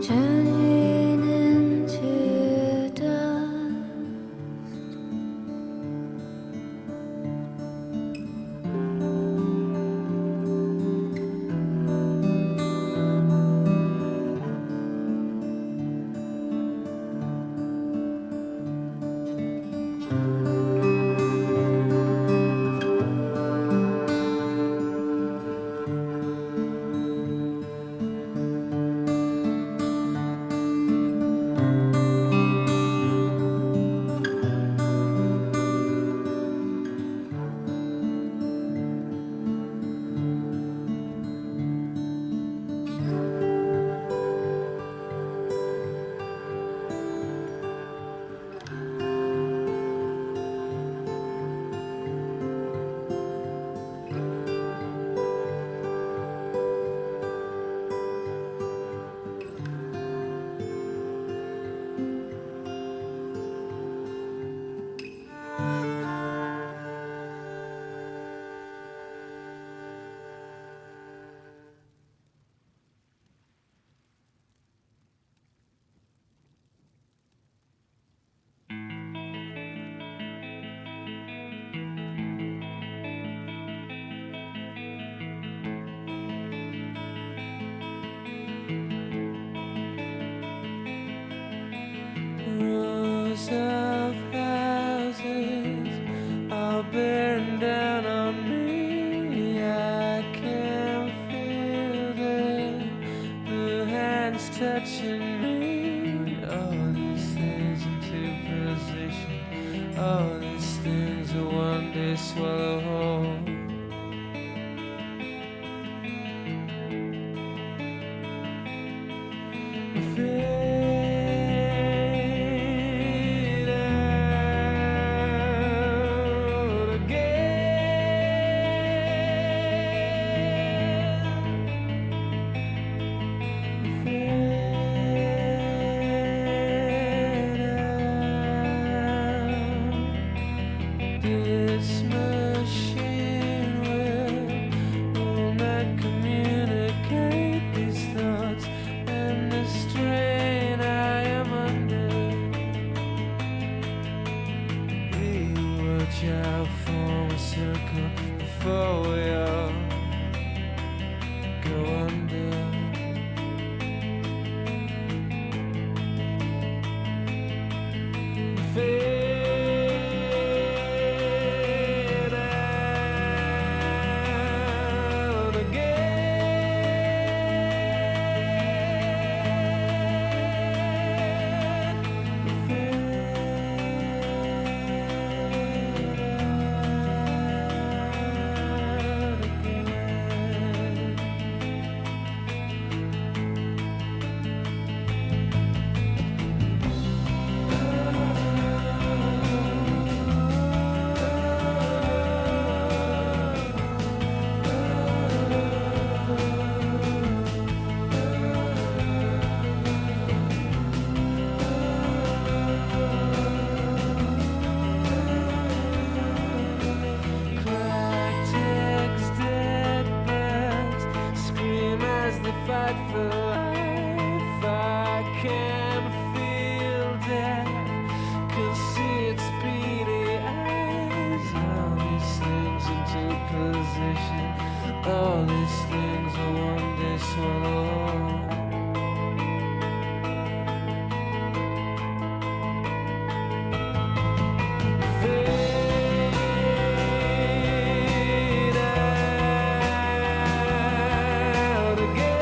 Turning into dust. All these things are one day swallow whole. Fade out again. Fade out. This machine will not communicate these thoughts and the strain I am under. Please watch out, form a circle before we all go under. Fade out again. Clock-ticks, dead birds scream as they fight for life. I can feel death, can see its beady eyes. All these things into position, all these things will one day swallow. Fade out again.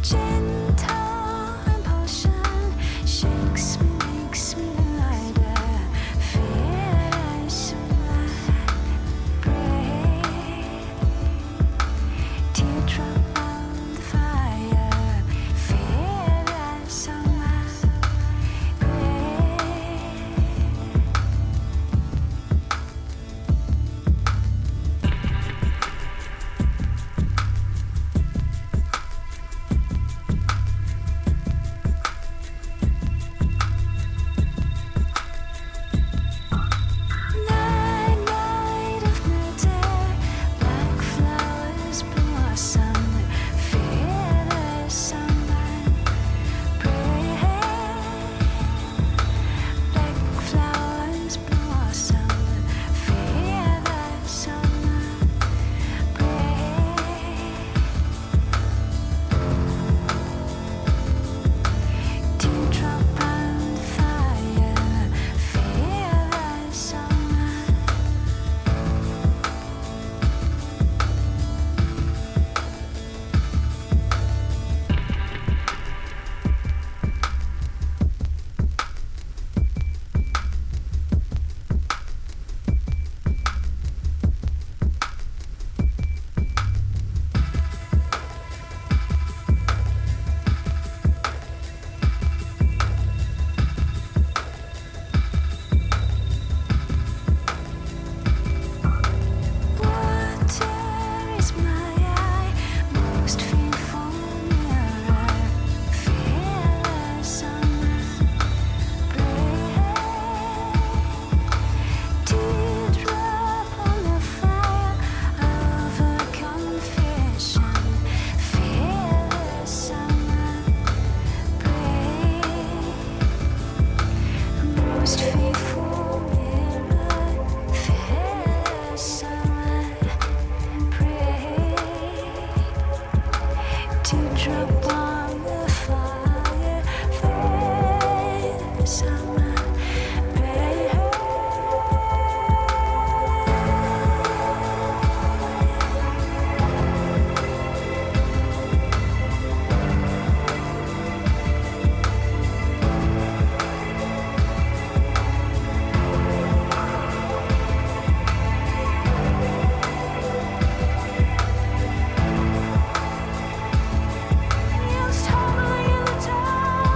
Gentle impulsion. teardrop on the fire, face on my bed. It's tumbling in the dark.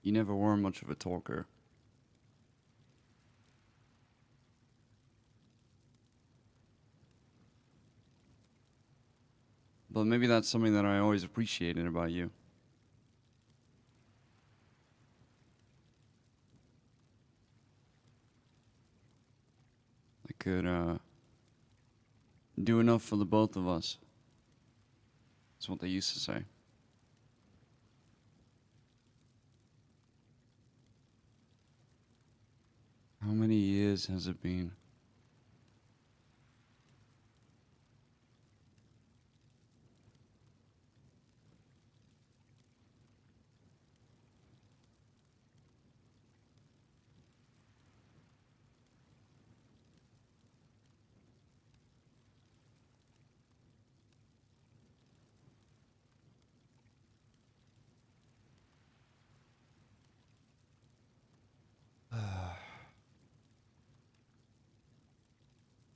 You never were much of a talker. But maybe that's something that I always appreciated about you. I could do enough for the both of us. That's what they used to say. How many years has it been?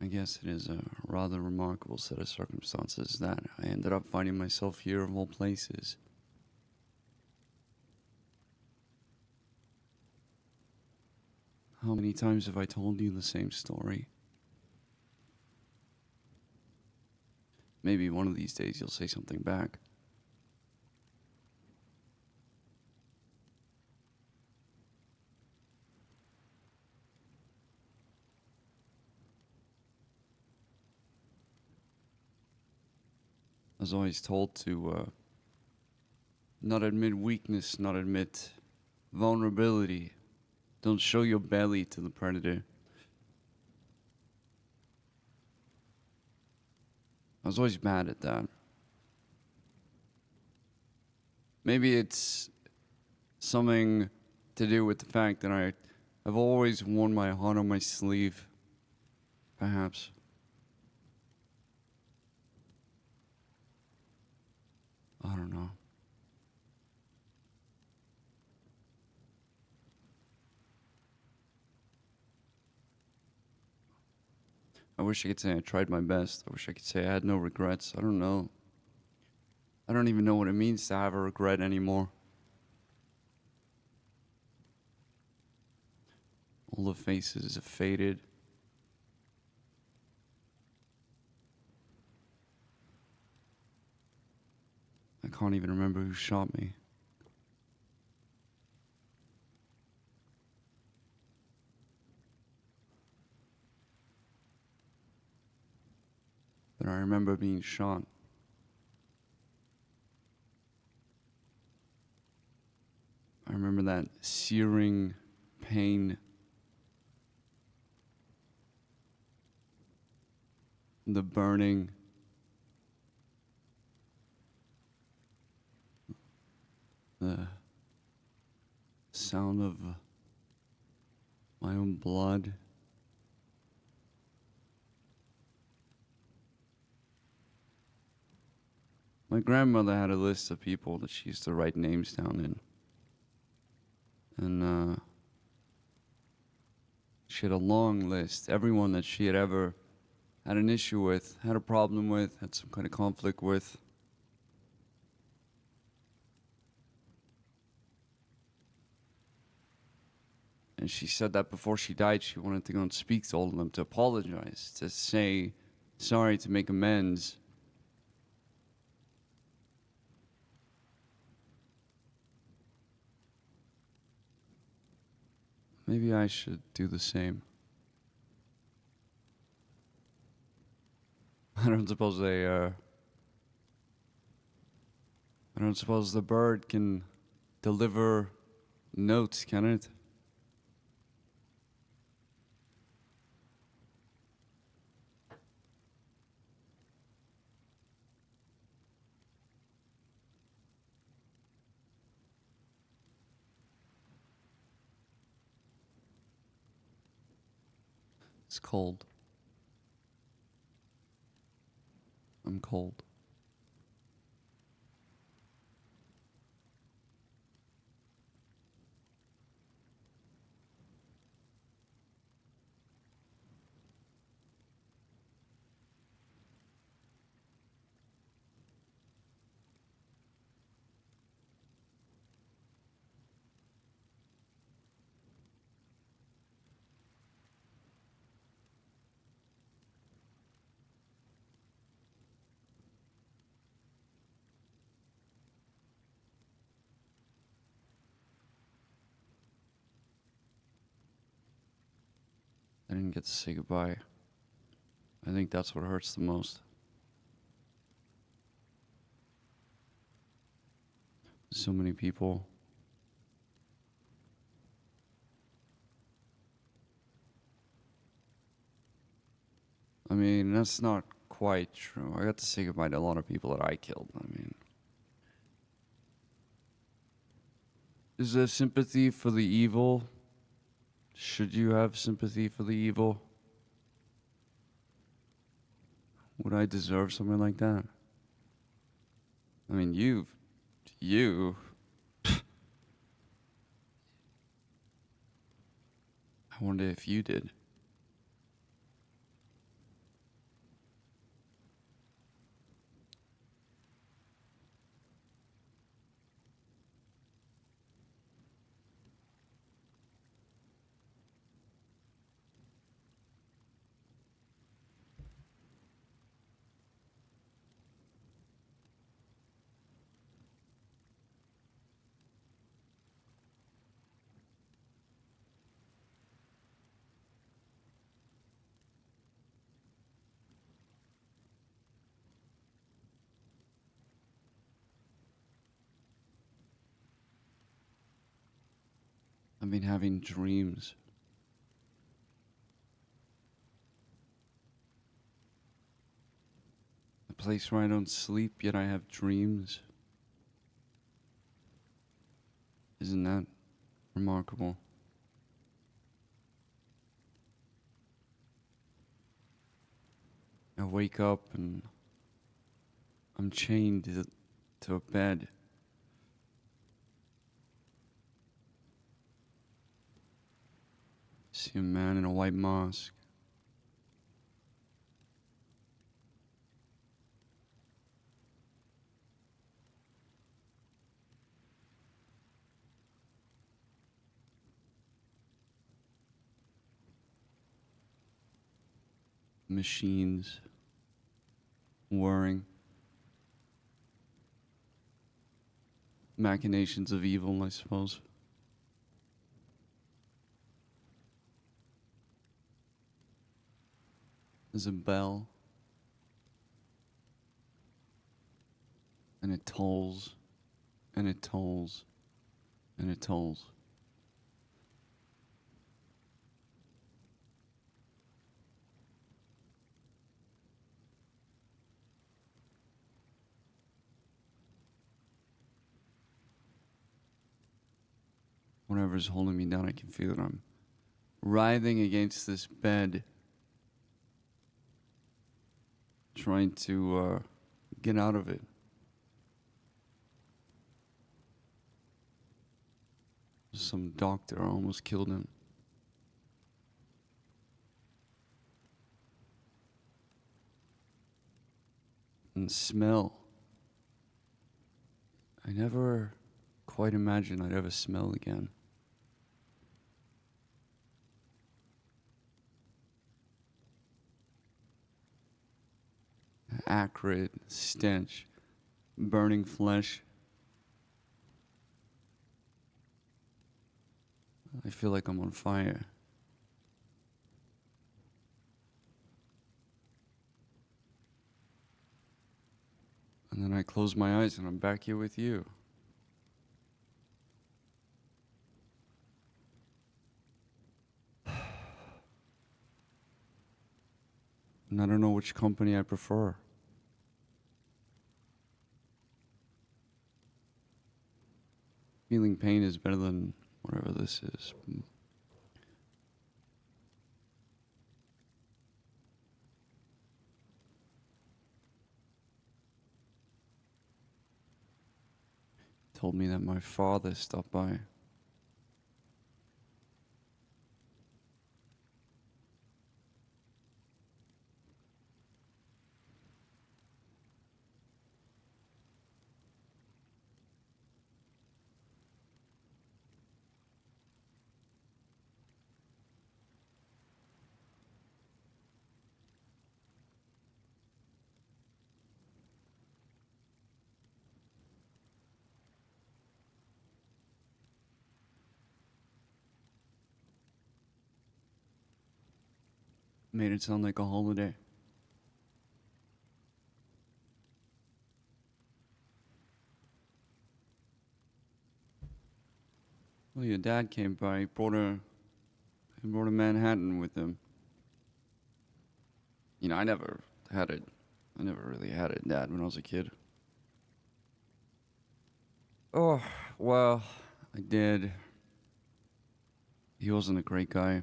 I guess it is a rather remarkable set of circumstances that I ended up finding myself here of all places. How many times have I told you the same story? Maybe one of these days you'll say something back. I was always told to not admit weakness, not admit vulnerability. Don't show your belly to the predator. I was always mad at that. Maybe it's something to do with the fact that I've always worn my heart on my sleeve, perhaps. I don't know. I wish I could say I tried my best. I wish I could say I had no regrets. I don't know. I don't even know what it means to have a regret anymore. All the faces have faded. I can't even remember who shot me. But I remember being shot. I remember that searing pain. The burning. The sound of my own blood. My grandmother had a list of people that she used to write names down in. And she had a long list. Everyone that she had ever had an issue with, had a problem with, had some kind of conflict with. And she said that before she died, she wanted to go and speak to all of them, to apologize, to say sorry, to make amends. Maybe I should do the same. I don't suppose I don't suppose the bird can deliver notes, can it? It's cold. I'm cold. I didn't get to say goodbye. I think that's what hurts the most. So many people. I mean, that's not quite true. I got to say goodbye to a lot of people that I killed. I mean, is there sympathy for the evil? Should you have sympathy for the evil? Would I deserve something like that? I mean, you, I wonder if you did. I've been having dreams. A place where I don't sleep, yet I have dreams. Isn't that remarkable? I wake up and I'm chained to a bed. See a man in a white mask. Machines whirring. Machinations of evil, I suppose. There's a bell. And it tolls. And it tolls. And it tolls. Whatever's holding me down, I can feel it. I'm writhing against this bed, trying to get out of it. Some doctor almost killed him. And smell. I never quite imagined I'd ever smell again. Acrid stench, burning flesh. I feel like I'm on fire. And then I close my eyes and I'm back here with you. And I don't know which company I prefer. Feeling pain is better than whatever this is. Told me that my father stopped by. Made it sound like a holiday. Well, your dad came by. He brought a Manhattan with him. You know, I never really had a dad when I was a kid. Oh, well, I did. He wasn't a great guy.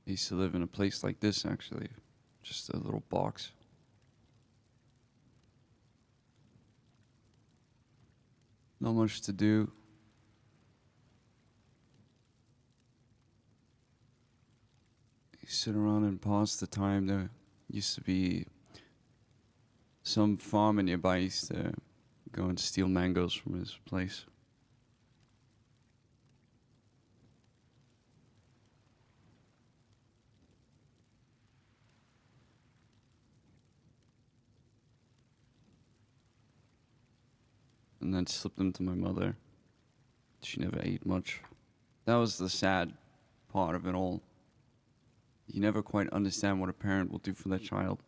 I used to live in a place like this, actually. Just a little box. Not much to do. You sit around and pass the time. There used to be some farmer nearby. I used to go and steal mangoes from his place. And then slip them to my mother. She never ate much. That was the sad part of it all. You never quite understand what a parent will do for their child.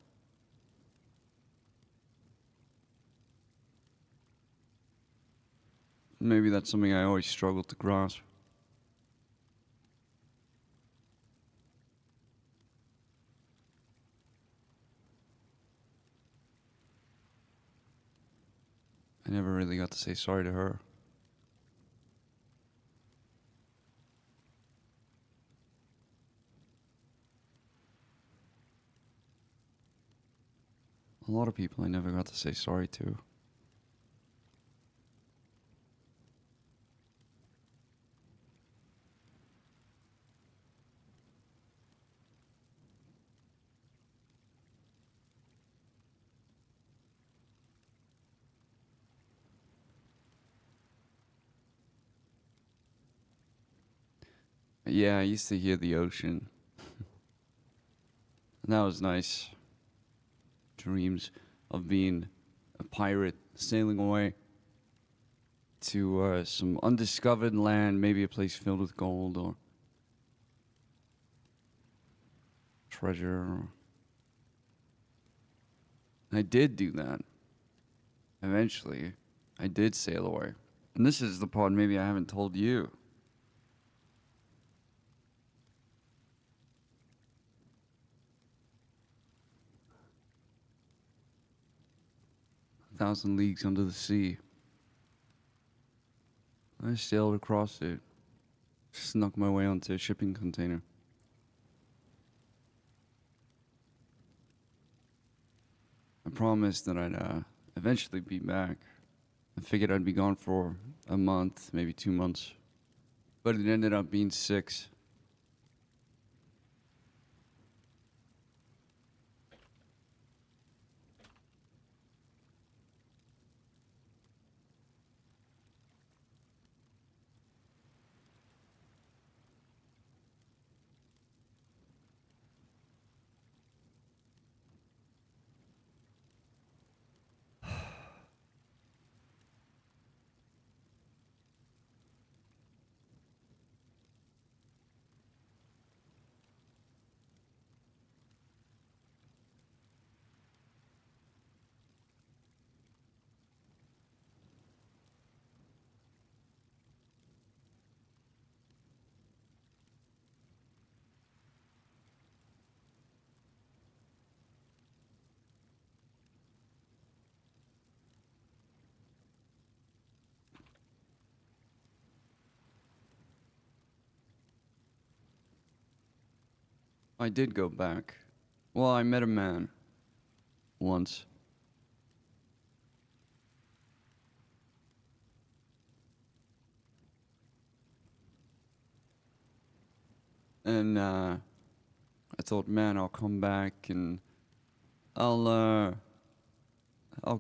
Maybe that's something I always struggle to grasp. I never really got to say sorry to her. A lot of people I never got to say sorry to. Yeah, I used to hear the ocean. And that was nice. Dreams of being a pirate, sailing away to some undiscovered land, maybe a place filled with gold or treasure. I did do that. Eventually, I did sail away. And this is the part maybe I haven't told you. 1,000 leagues under the sea. I sailed across it, snuck my way onto a shipping container. I promised that I'd eventually be back. I figured I'd be gone for a month, maybe 2 months. But it ended up being 6. I did go back. Well, I met a man. Once. And I thought, man, I'll come back and I'll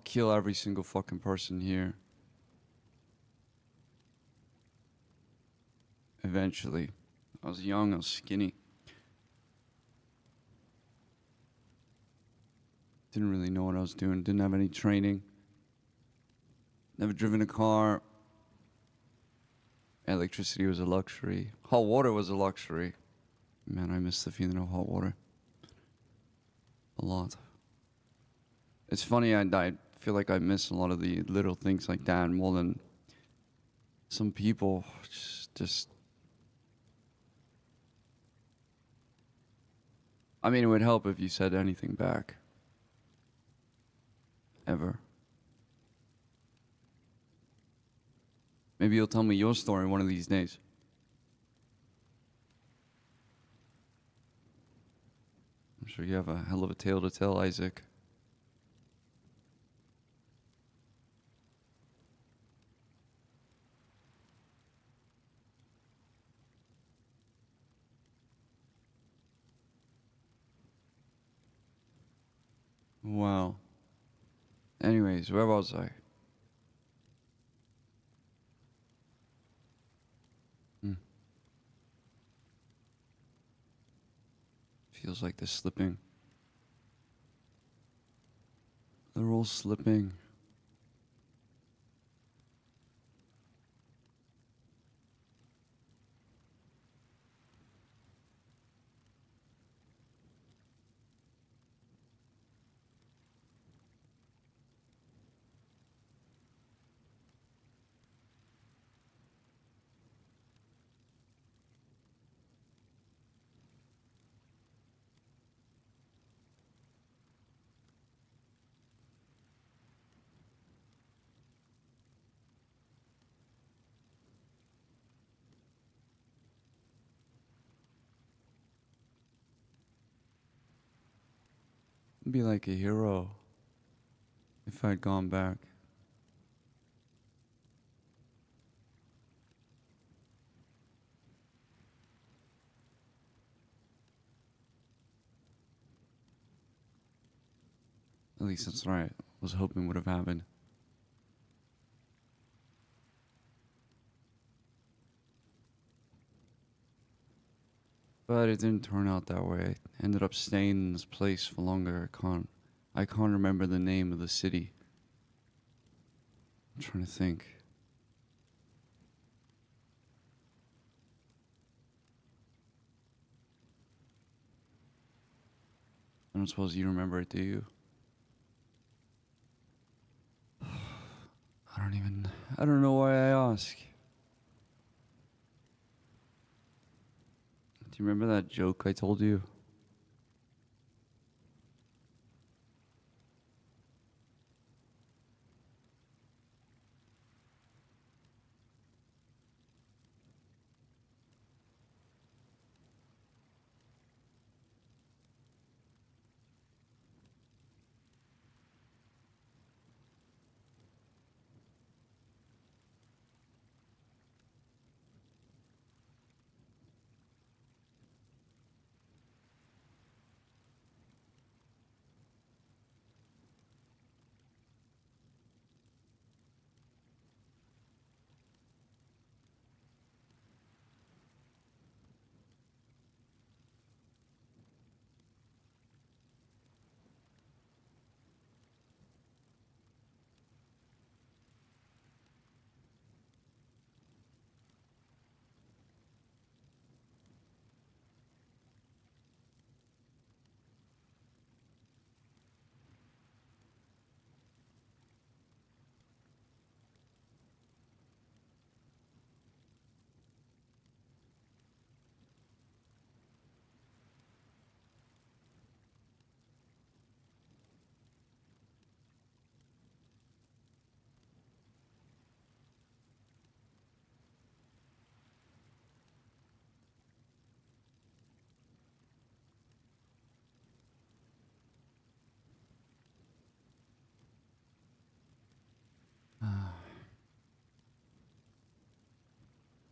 kill every single fucking person here. Eventually. I was young, I was skinny. Didn't really know what I was doing, didn't have any training. Never driven a car. Electricity was a luxury. Hot water was a luxury. Man, I miss the feeling of hot water. A lot. It's funny, I feel like I miss a lot of the little things like that more than some people. Just I mean, it would help if you said anything back. Ever. Maybe you'll tell me your story one of these days. I'm sure you have a hell of a tale to tell, Isaac. Wow. Anyways, where was I? Feels like they're slipping. They're all slipping. I'd be like a hero if I'd gone back. At least that's what I was hoping would have happened. But it didn't turn out that way. I ended up staying in this place for longer. I can't remember the name of the city. I'm trying to think. I don't suppose you remember it, do you? I don't know why I ask. Do you remember that joke I told you?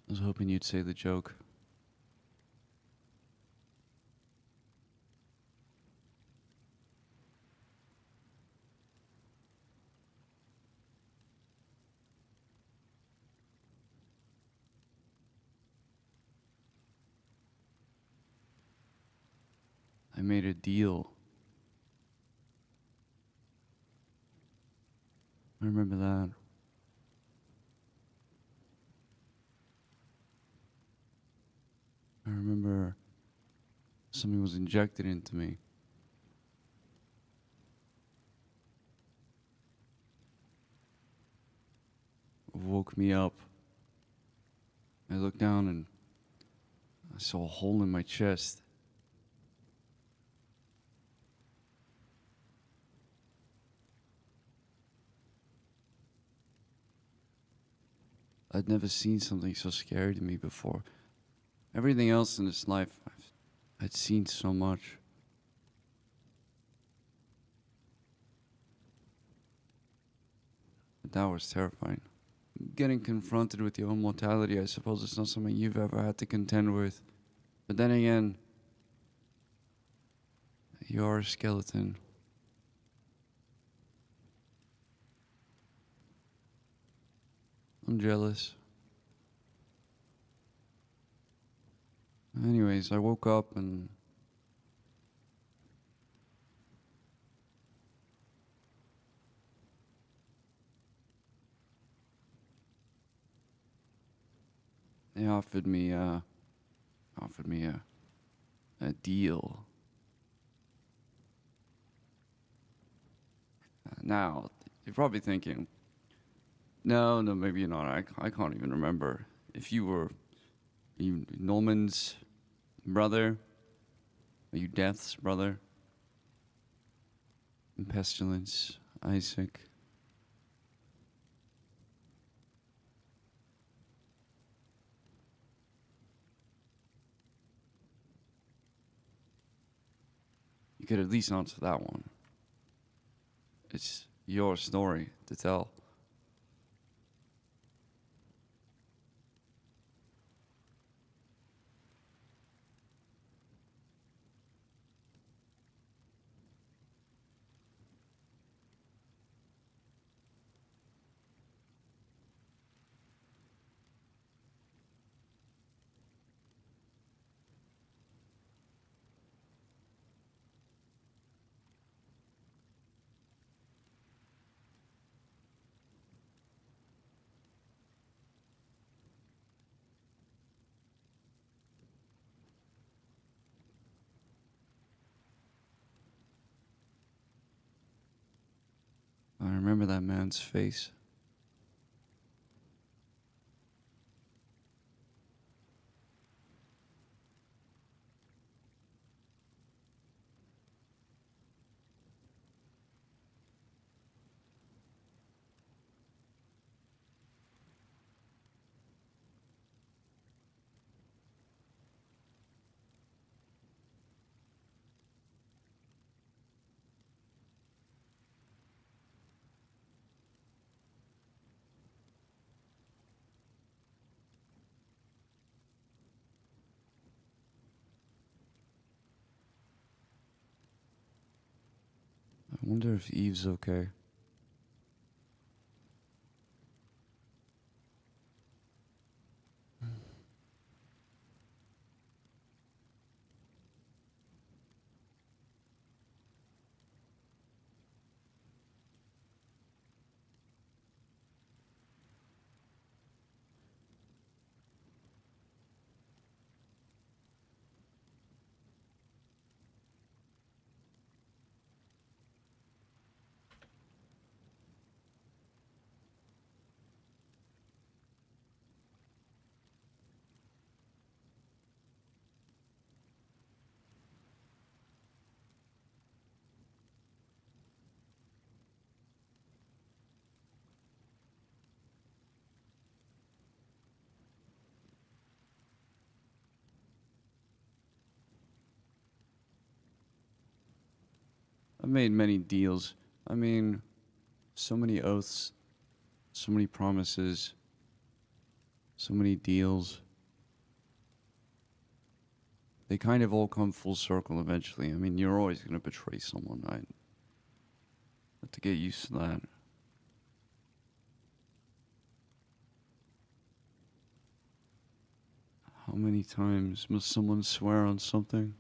I was hoping you'd say the joke. I made a deal. I remember that. I remember something was injected into me. Woke me up. I looked down and I saw a hole in my chest. I'd never seen something so scary to me before. Everything else in this life, I'd seen so much. But that was terrifying. Getting confronted with your own mortality, I suppose it's not something you've ever had to contend with. But then again, you're a skeleton. I'm jealous. Anyways, I woke up and they offered me a deal. Now, you're probably thinking, no, maybe you're not. I can't even remember. If you were Norman's brother, are you Death's brother? And Pestilence, Isaac. You could at least answer that one. It's your story to tell. I remember that man's face. I wonder if Eve's okay. I've made many deals. I mean, so many oaths, so many promises, so many deals. They kind of all come full circle eventually. I mean, you're always going to betray someone. I have to get used to that. How many times must someone swear on something?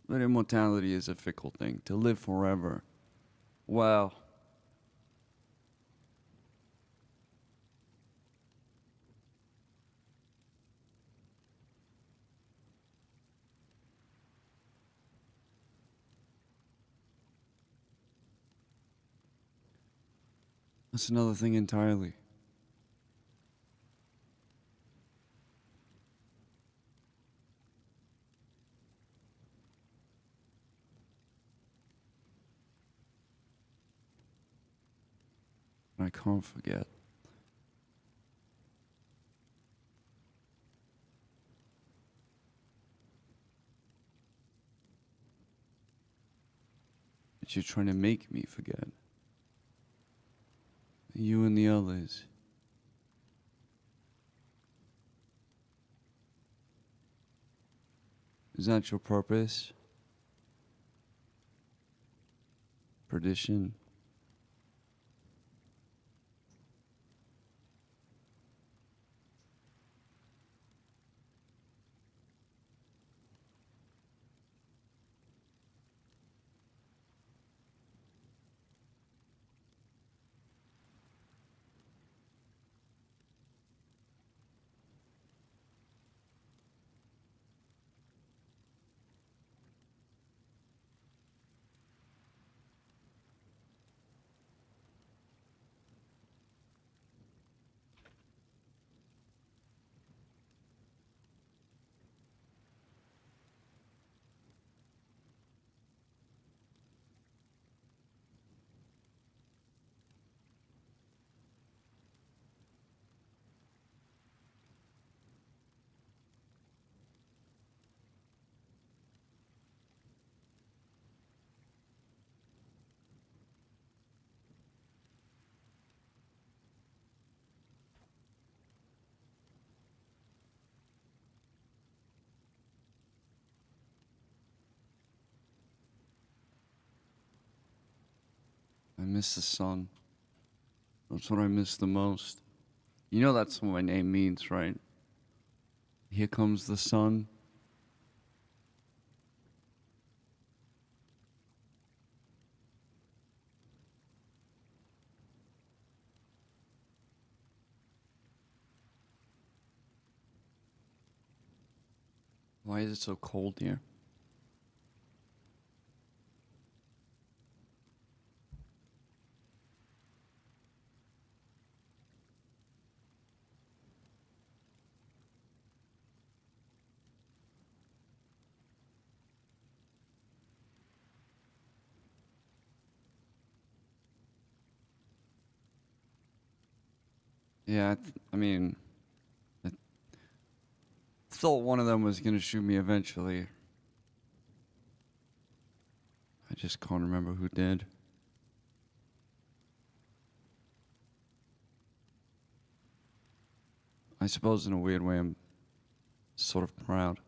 But immortality is a fickle thing. To live forever, wow. That's another thing entirely. I can't forget. But you're trying to make me forget. You and the others. Is that your purpose? Perdition? miss the sun. That's what I miss the most. You know that's what my name means, right? Here comes the sun. Why is it so cold here? Yeah, I mean, I thought one of them was gonna shoot me eventually. I just can't remember who did. I suppose in a weird way I'm sort of proud.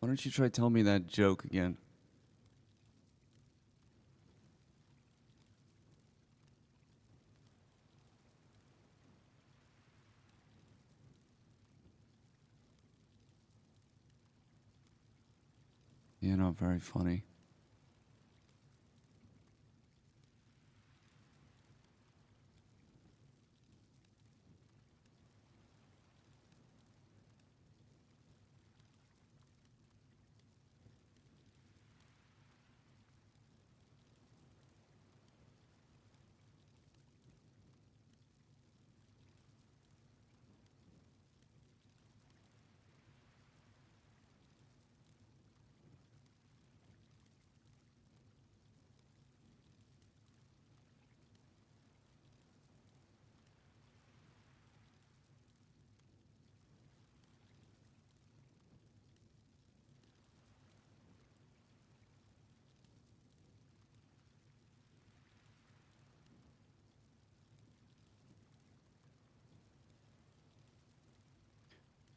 Why don't you try telling me that joke again? You're not very funny.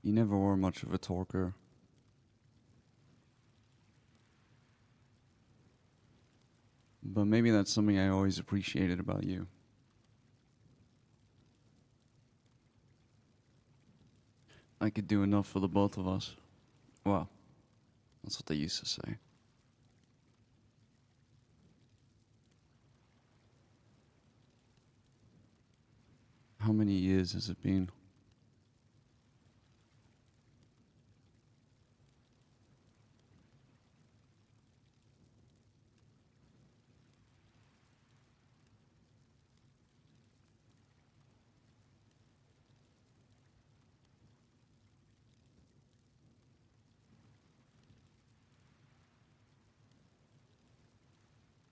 You never were much of a talker. But maybe that's something I always appreciated about you. I could do enough for the both of us. Well, that's what they used to say. How many years has it been?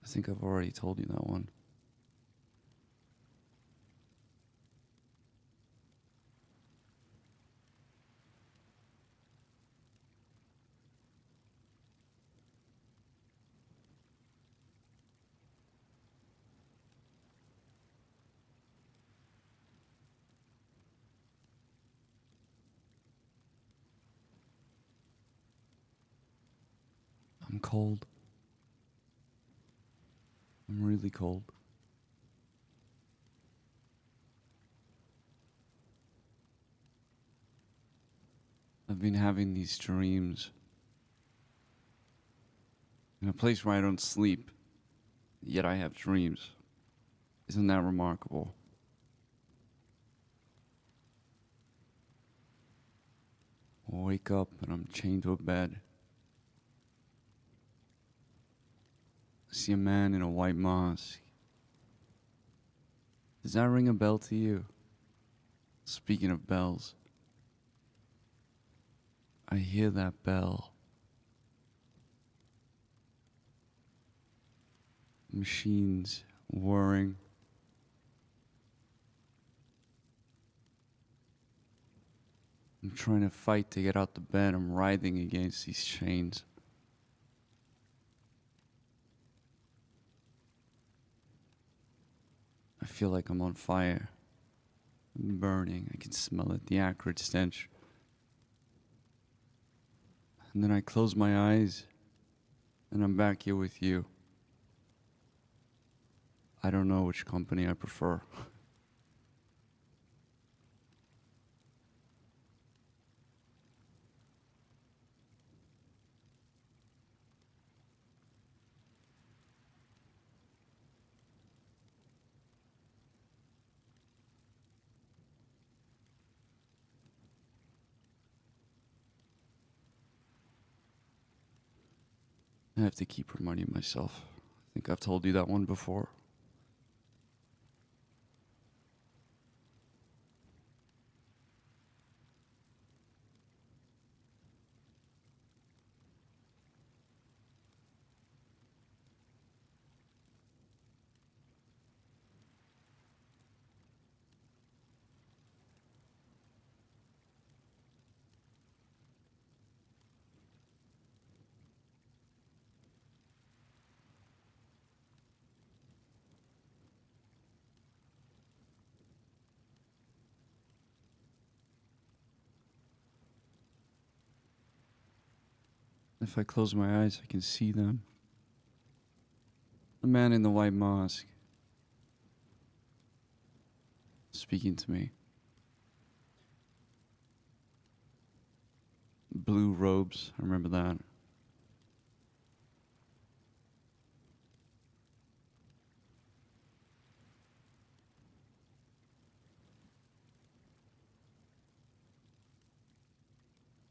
I think I've already told you that one. I'm cold. I'm really cold. I've been having these dreams in a place where I don't sleep, yet I have dreams. Isn't that remarkable? I wake up and I'm chained to a bed. I see a man in a white mask. Does that ring a bell to you? Speaking of bells, I hear that bell. Machines whirring. I'm trying to fight to get out the bed. I'm writhing against these chains. I feel like I'm on fire. I'm burning. I can smell it, the acrid stench. And then I close my eyes, and I'm back here with you. I don't know which company I prefer. I have to keep reminding myself. I think I've told you that one before. If I close my eyes, I can see them. The man in the white mask speaking to me. Blue robes, I remember that.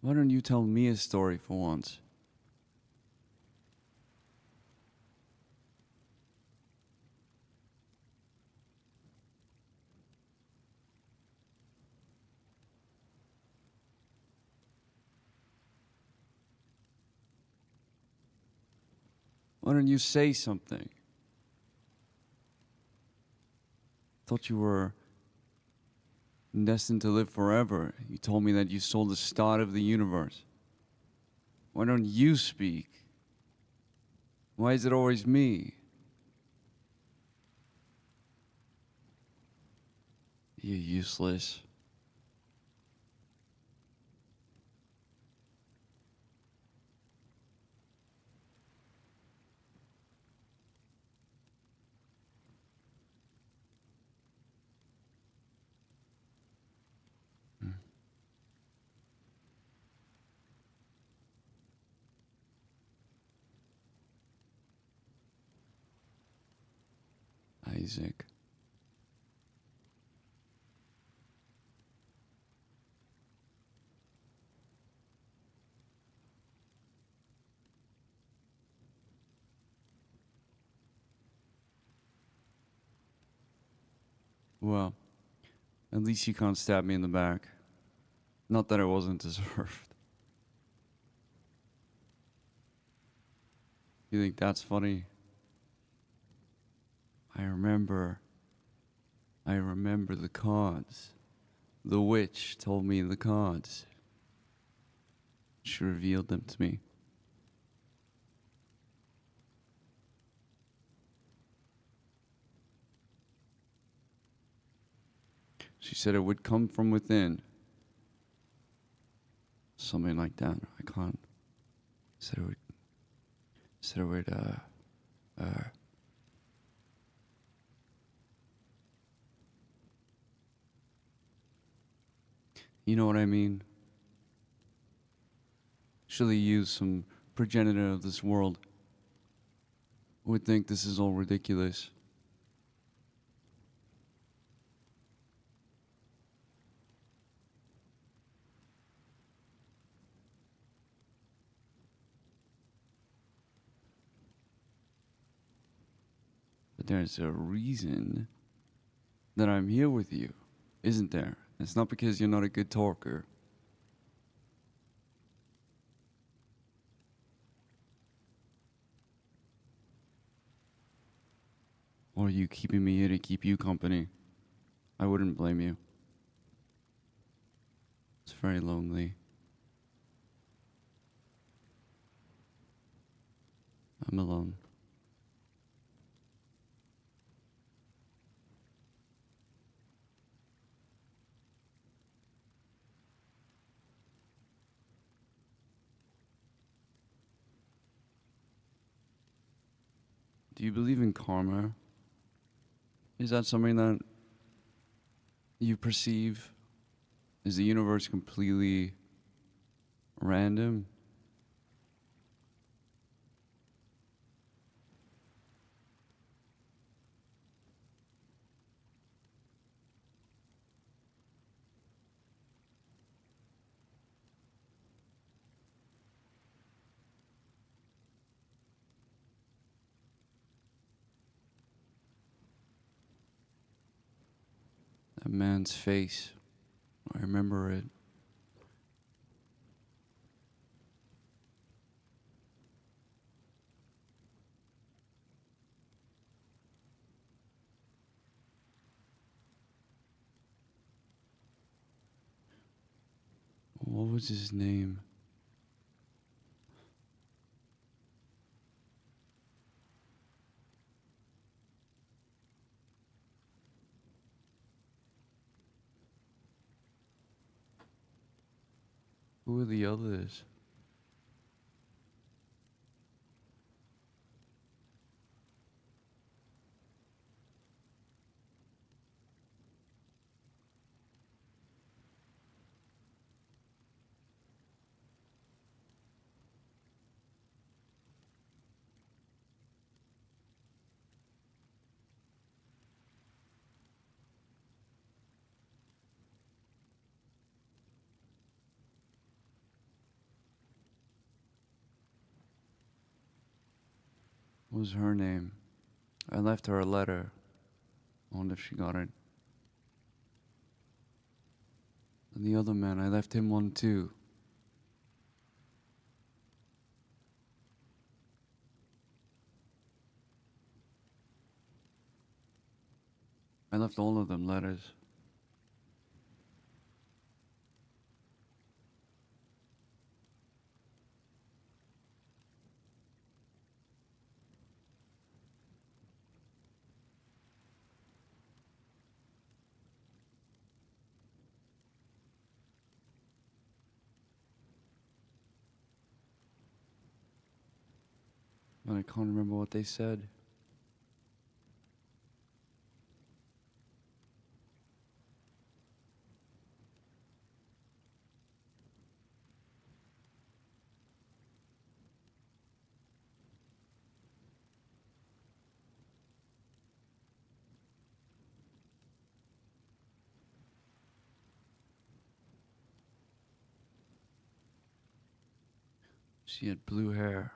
Why don't you tell me a story for once? Why don't you say something? Thought you were destined to live forever. You told me that you sold the start of the universe. Why don't you speak? Why is it always me? You're useless. Isaac. Well, at least you can't stab me in the back. Not that it wasn't deserved. You think that's funny? I remember the cards. The witch told me the cards. She revealed them to me. She said it would come from within. Something like that. I can't. Said it would, you know what I mean? Surely you, some progenitor of this world, would think this is all ridiculous. But there's a reason that I'm here with you, isn't there? It's not because you're not a good talker. Or are you keeping me here to keep you company? I wouldn't blame you. It's very lonely. I'm alone. Do you believe in karma? Is that something that you perceive? Is the universe completely random? That man's face. I remember it. What was his name? Who are the others? What was her name? I left her a letter. I wonder if she got it. And the other man, I left him one too. I left all of them letters. But I can't remember what they said. She had blue hair.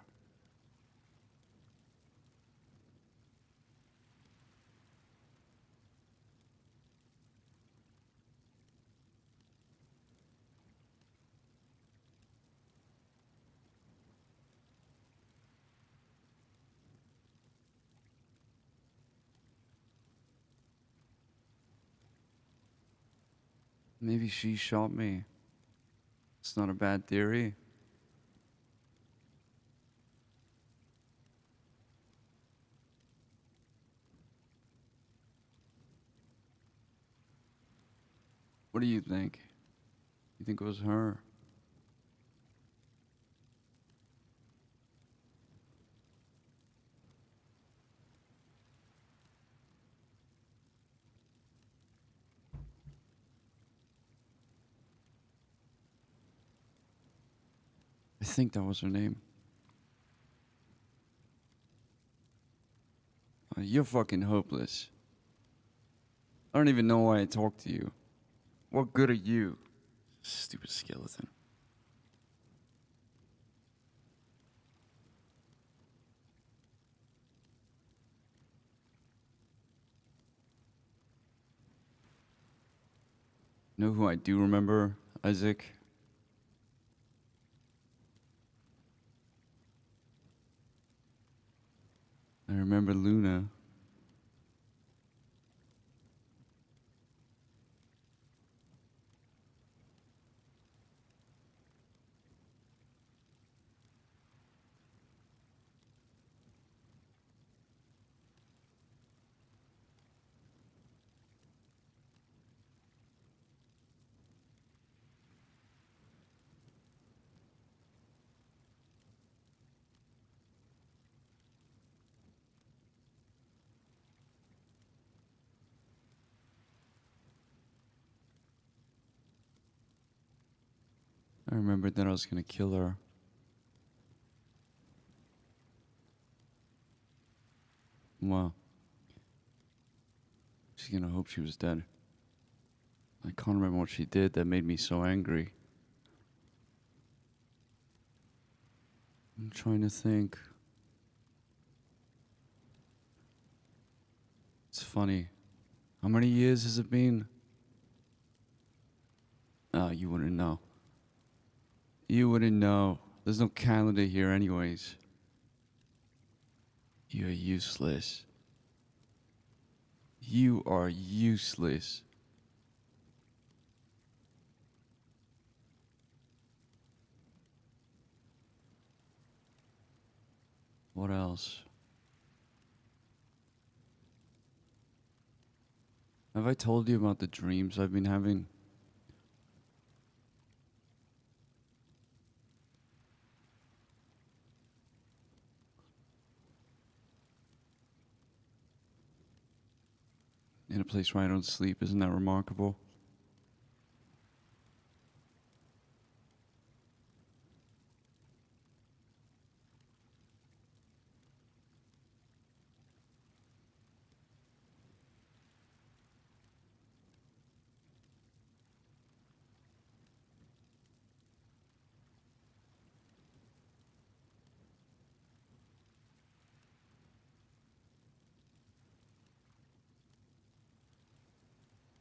Maybe she shot me. It's not a bad theory. What do you think? You think it was her? I think that was her name. You're fucking hopeless. I don't even know why I talk to you. What good are you? Stupid skeleton. Know who I do remember, Isaac? I remember Luna. I remembered that I was gonna kill her. Well, she's gonna hope she was dead. I can't remember what she did that made me so angry. I'm trying to think. It's funny. How many years has it been? Oh, you wouldn't know. You wouldn't know. There's no calendar here anyways. You're useless. You are useless. What else? Have I told you about the dreams I've been having? In a place where I don't sleep, isn't that remarkable?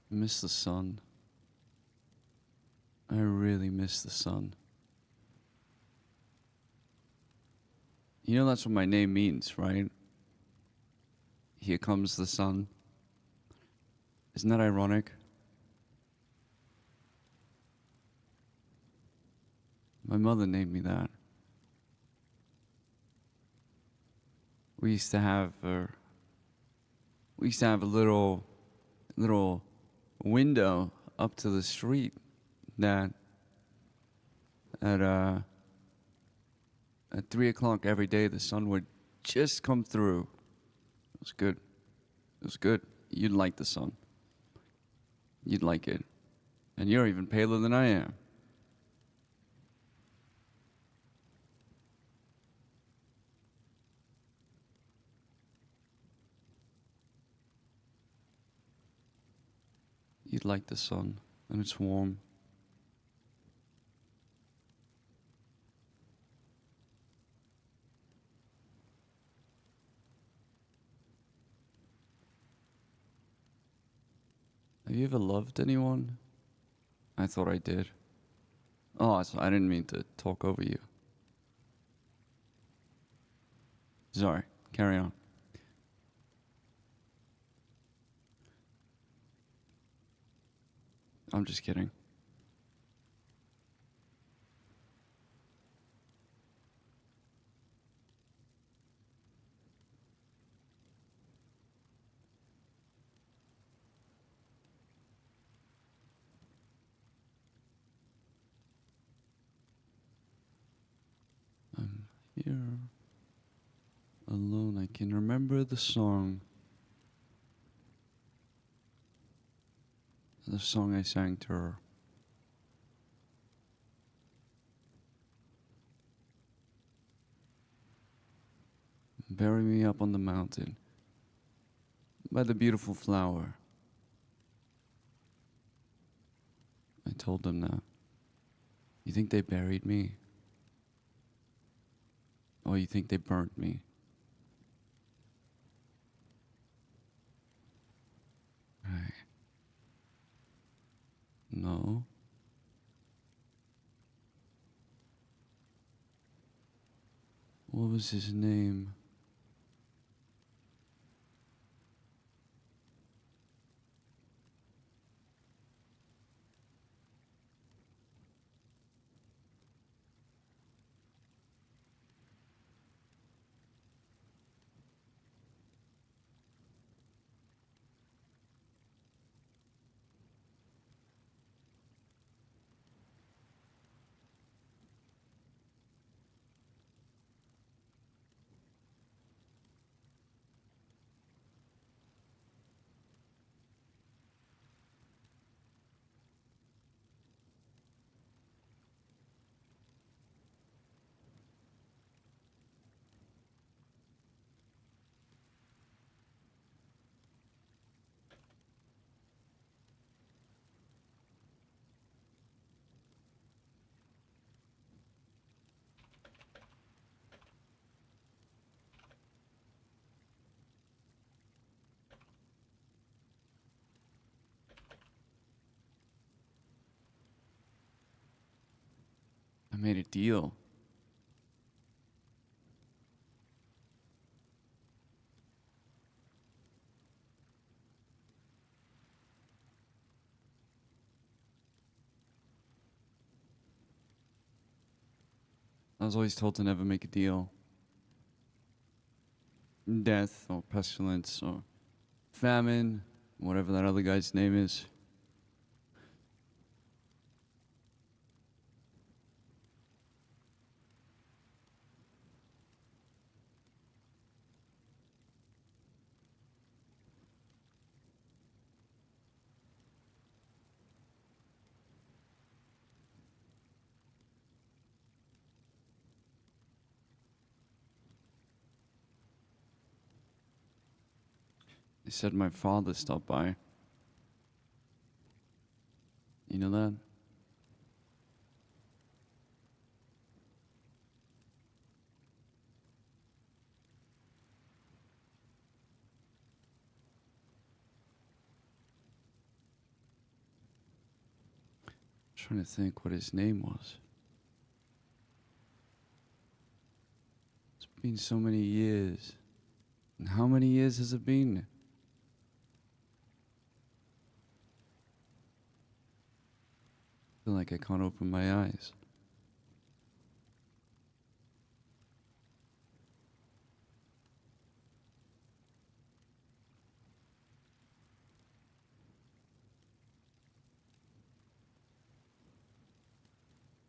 I miss the sun. I really miss the sun. You know that's what my name means, right? Here comes the sun. Isn't that ironic? My mother named me that. We used to have a little window up to the street that at 3 o'clock every day the sun would just come through. It was good. It was good. You'd like the sun. You'd like it. And you're even paler than I am. You'd like the sun, and it's warm. Have you ever loved anyone? I thought I did. Oh, I didn't mean to talk over you. Sorry, carry on. I'm just kidding. I'm here alone. I can remember the song. The song I sang to her. Bury me up on the mountain by the beautiful flower. I told them that. You think they buried me? Or you think they burnt me? Right. No. What was his name? I made a deal. I was always told to never make a deal. Death or pestilence or famine, whatever that other guy's name is. They said my father stopped by. You know that? Trying to think what his name was. It's been so many years. And how many years has it been? I feel like I can't open my eyes.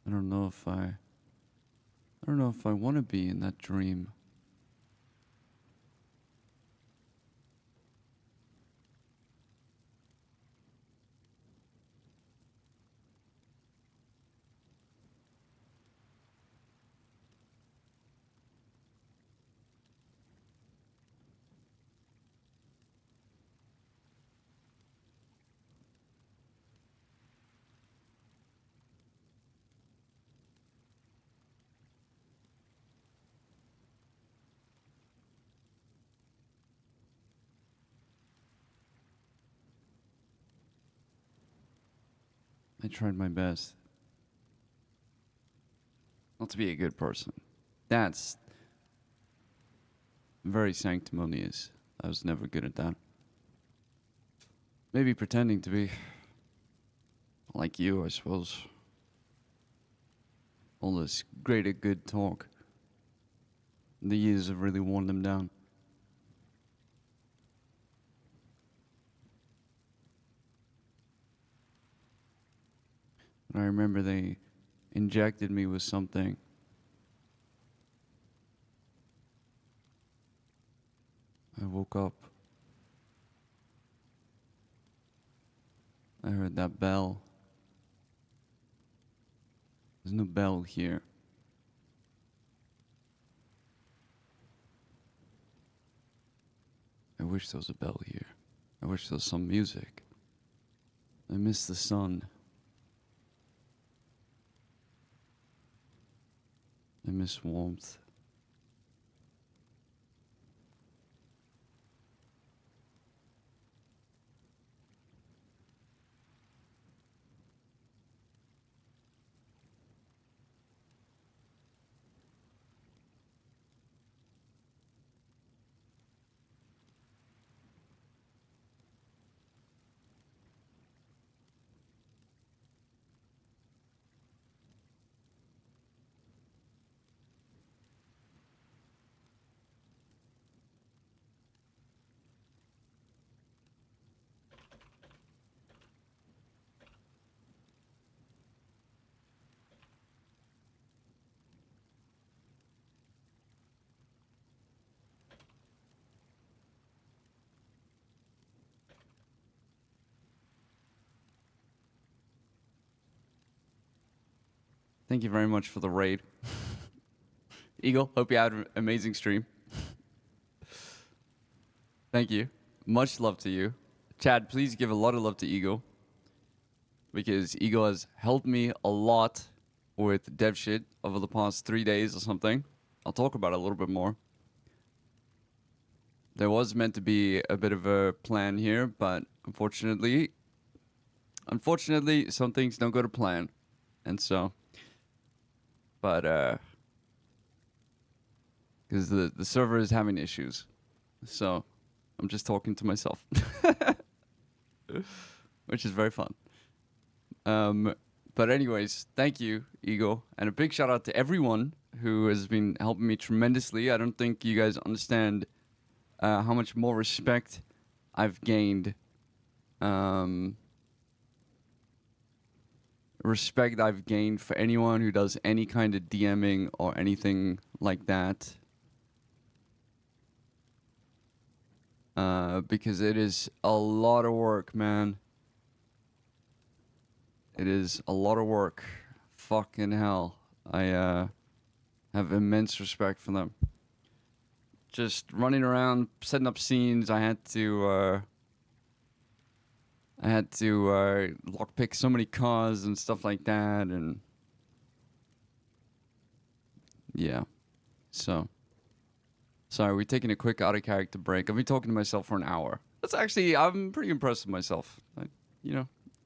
I don't know if I want to be in that dream. I tried my best not to be a good person. That's very sanctimonious. I was never good at that. Maybe pretending to be like you, I suppose. All this greater good talk. The years have really worn them down. I remember they injected me with something. I woke up. I heard that bell. There's no bell here. I wish there was a bell here. I wish there was some music. I miss the sun. I miss warmth. Thank you very much for the raid. Eagle, hope you had an amazing stream. Thank you. Much love to you. Chad, please give a lot of love to Eagle. Because Eagle has helped me a lot with dev shit over the past 3 days or something. I'll talk about it a little bit more. There was meant to be a bit of a plan here, but unfortunately, some things don't go to plan. And so but because the server is having issues, so I'm just talking to myself, which is very fun. But anyways, thank you, Eagle, and a big shout out to everyone who has been helping me tremendously. I don't think you guys understand how much more respect I've gained. Respect I've gained for anyone who does any kind of DMing or anything like that. Because it is a lot of work, man. It is a lot of work. Fucking hell. I have immense respect for them. Just running around, setting up scenes, I had to lockpick so many cars and stuff like that, and yeah. So, sorry, we're taking a quick out of character break. I've been talking to myself for an hour. That's actually, I'm pretty impressed with myself. I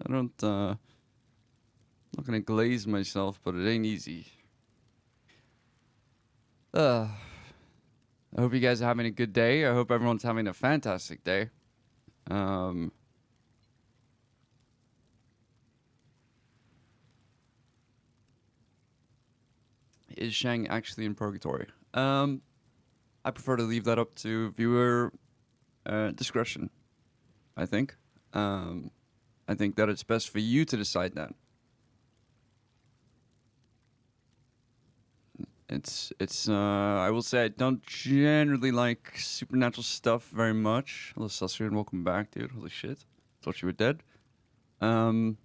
don't, not gonna glaze myself, but it ain't easy. I hope you guys are having a good day. I hope everyone's having a fantastic day. Is Shang actually in purgatory? I prefer to leave that up to viewer discretion. I think. I think that it's best for you to decide that. I will say I don't generally like supernatural stuff very much. Hello, Sussrian, welcome back, dude. Holy shit. Thought you were dead. I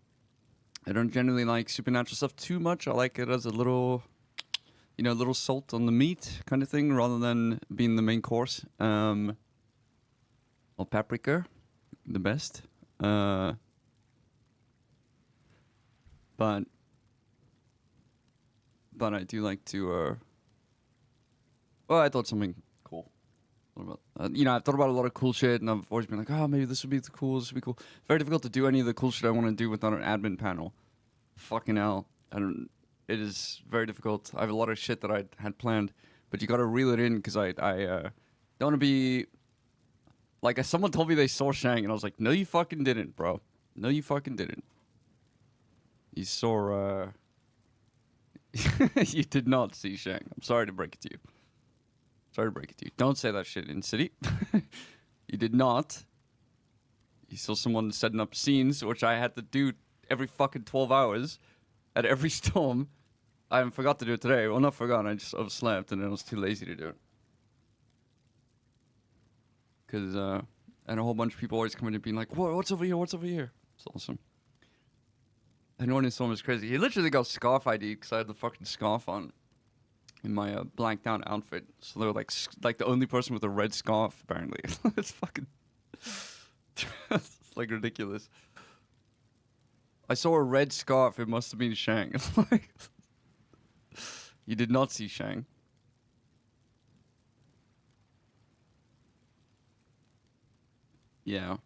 don't generally like supernatural stuff too much. I like it as a little, little salt on the meat kind of thing rather than being the main course. Or paprika, the best. But I do like to, well, I thought something cool. What about, I've thought about a lot of cool shit, and I've always been like, oh, maybe this would be cool, this would be cool. Very difficult to do any of the cool shit I want to do without an admin panel. Fucking hell. It is very difficult. I have a lot of shit that I had planned, but you gotta reel it in, because I don't want to be, like, someone told me they saw Shang, and I was like, no, you fucking didn't, bro. No, you fucking didn't. You saw, you did not see Shang. I'm sorry to break it to you. Sorry to break it to you. Don't say that shit in City. You did not. You saw someone setting up scenes, which I had to do every fucking 12 hours at every storm. I forgot to do it today. Well, not forgot. I just overslept, and then I was too lazy to do it. Because, and a whole bunch of people always come in and being like, whoa, what's over here? What's over here? It's awesome. And one in storm is crazy. He literally got scarf ID because I had the fucking scarf on in my blanked out outfit. So they were like the only person with a red scarf, apparently. It's fucking... it's like ridiculous. I saw a red scarf. It must have been Shang. Like, you did not see Shang. Yeah.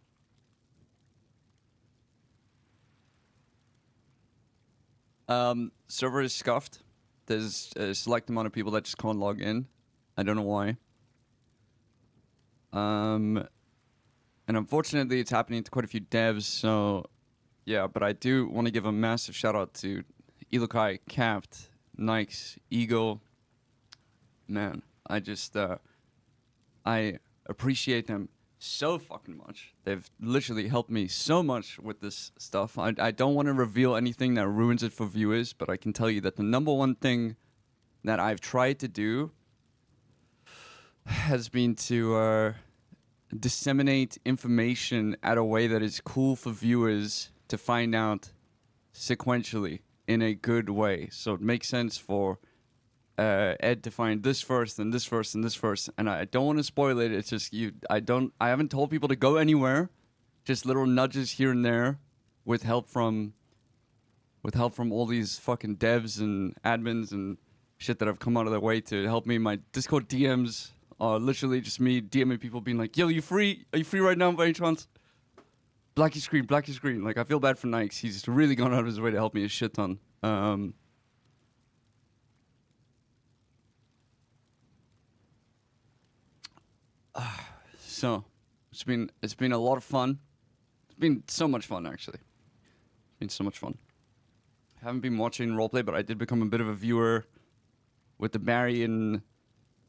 Server is scuffed. There's a select amount of people that just can't log in. I don't know why. And unfortunately, it's happening to quite a few devs. So, yeah. But I do want to give a massive shout out to Ilukai, Capt, Nikes, Eagle. Man, I appreciate them so fucking much. They've literally helped me so much with this stuff. I don't want to reveal anything that ruins it for viewers, but I can tell you that the number one thing that I've tried to do has been to disseminate information at a way that is cool for viewers to find out sequentially in a good way. So it makes sense for Ed to find this first and this first and this first, and I don't want to spoil it. It's just I haven't told people to go anywhere, just little nudges here and there, with help from all these fucking devs and admins and shit that have come out of their way to help me. My Discord DMs are literally just me DMing people, being like, "Yo, you free? Are you free right now by any chance?" Blacky screen, blacky screen. Like, I feel bad for Nikes. He's really gone out of his way to help me a shit ton. So it's been a lot of fun. It's been so much fun actually. It's been so much fun. Haven't been watching roleplay, but I did become a bit of a viewer with the Barry and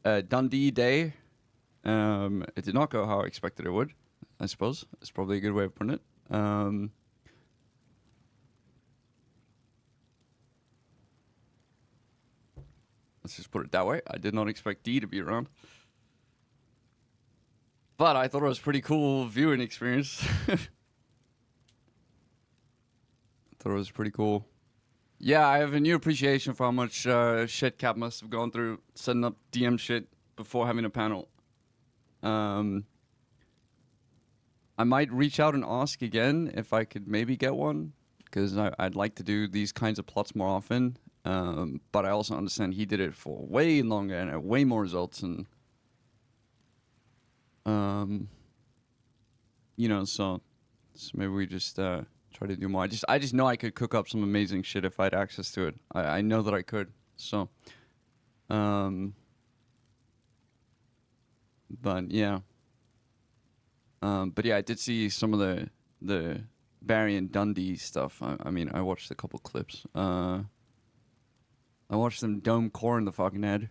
Dundee day. It did not go how I expected it would. I suppose it's probably a good way of putting it. Let's just put it that way. I did not expect D to be around. But I thought it was pretty cool viewing experience. Thought it was pretty cool. Yeah, I have a new appreciation for how much shit Cap must have gone through setting up DM shit before having a panel. I might reach out and ask again if I could maybe get one, because I'd like to do these kinds of plots more often. But I also understand he did it for way longer and had way more results, and you know, so maybe we just try to do more. I just know I could cook up some amazing shit if I had access to it. I know that I could. So, but yeah. But yeah, I did see some of the Barry and Dundee stuff. I mean, I watched a couple clips. I watched them dome core in the fucking head,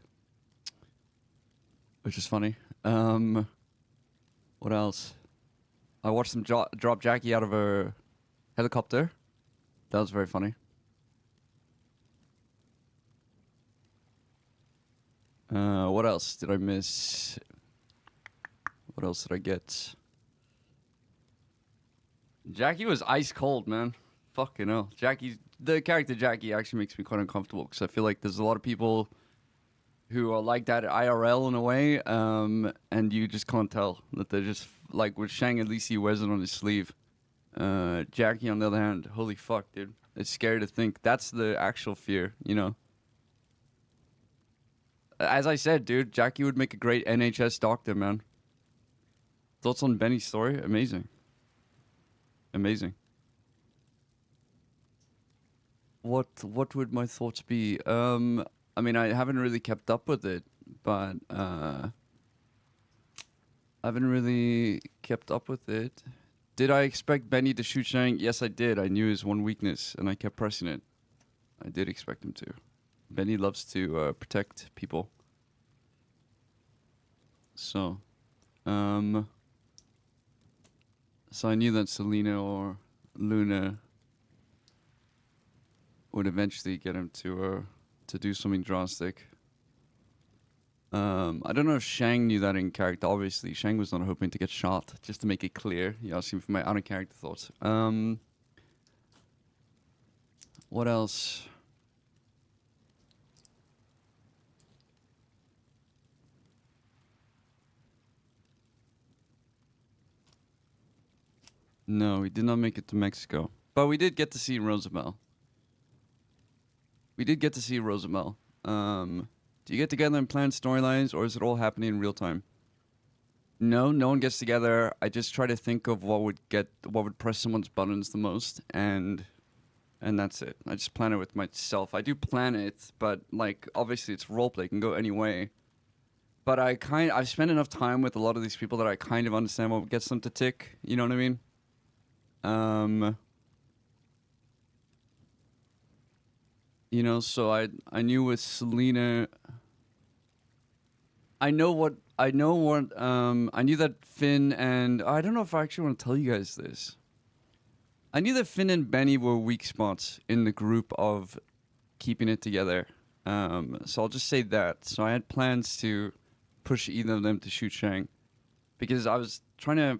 which is funny. What else? I watched them drop Jackie out of a helicopter. That was very funny. What else did I miss? What else did I get? Jackie was ice cold, man. Fucking hell. The character Jackie actually makes me quite uncomfortable, because I feel like there's a lot of people who are like that IRL in a way, and you just can't tell that they're just like with Shang. At least he wears it on his sleeve. Jackie, on the other hand, holy fuck, dude, it's scary to think. That's the actual fear, you know. As I said, dude, Jackie would make a great NHS doctor, man. Thoughts on Benny's story? Amazing. Amazing. What would my thoughts be? I mean, I haven't really kept up with it, but I haven't really kept up with it. Did I expect Benny to shoot Shang? Yes, I did. I knew his one weakness, and I kept pressing it. I did expect him to. Benny loves to protect people. So, so I knew that Selena or Luna would eventually get him to do something drastic. I don't know if Shang knew that in character. Obviously, Shang was not hoping to get shot, just to make it clear. You asking for my out-of-character thoughts. What else? No, we did not make it to Mexico. But we did get to see Roosevelt. Do you get together and plan storylines, or is it all happening in real time? No one gets together. I just try to think of what would press someone's buttons the most, and that's it. I just plan it with myself. I do plan it, but like obviously it's roleplay, it can go any way. But I've spent enough time with a lot of these people that I kind of understand what gets them to tick. You know what I mean? You know, so I knew with Selena. I knew that Finn and I don't know if I actually want to tell you guys this. I knew that Finn and Benny were weak spots in the group of keeping it together. So I'll just say that. So I had plans to push either of them to shoot Shang, because I was trying to.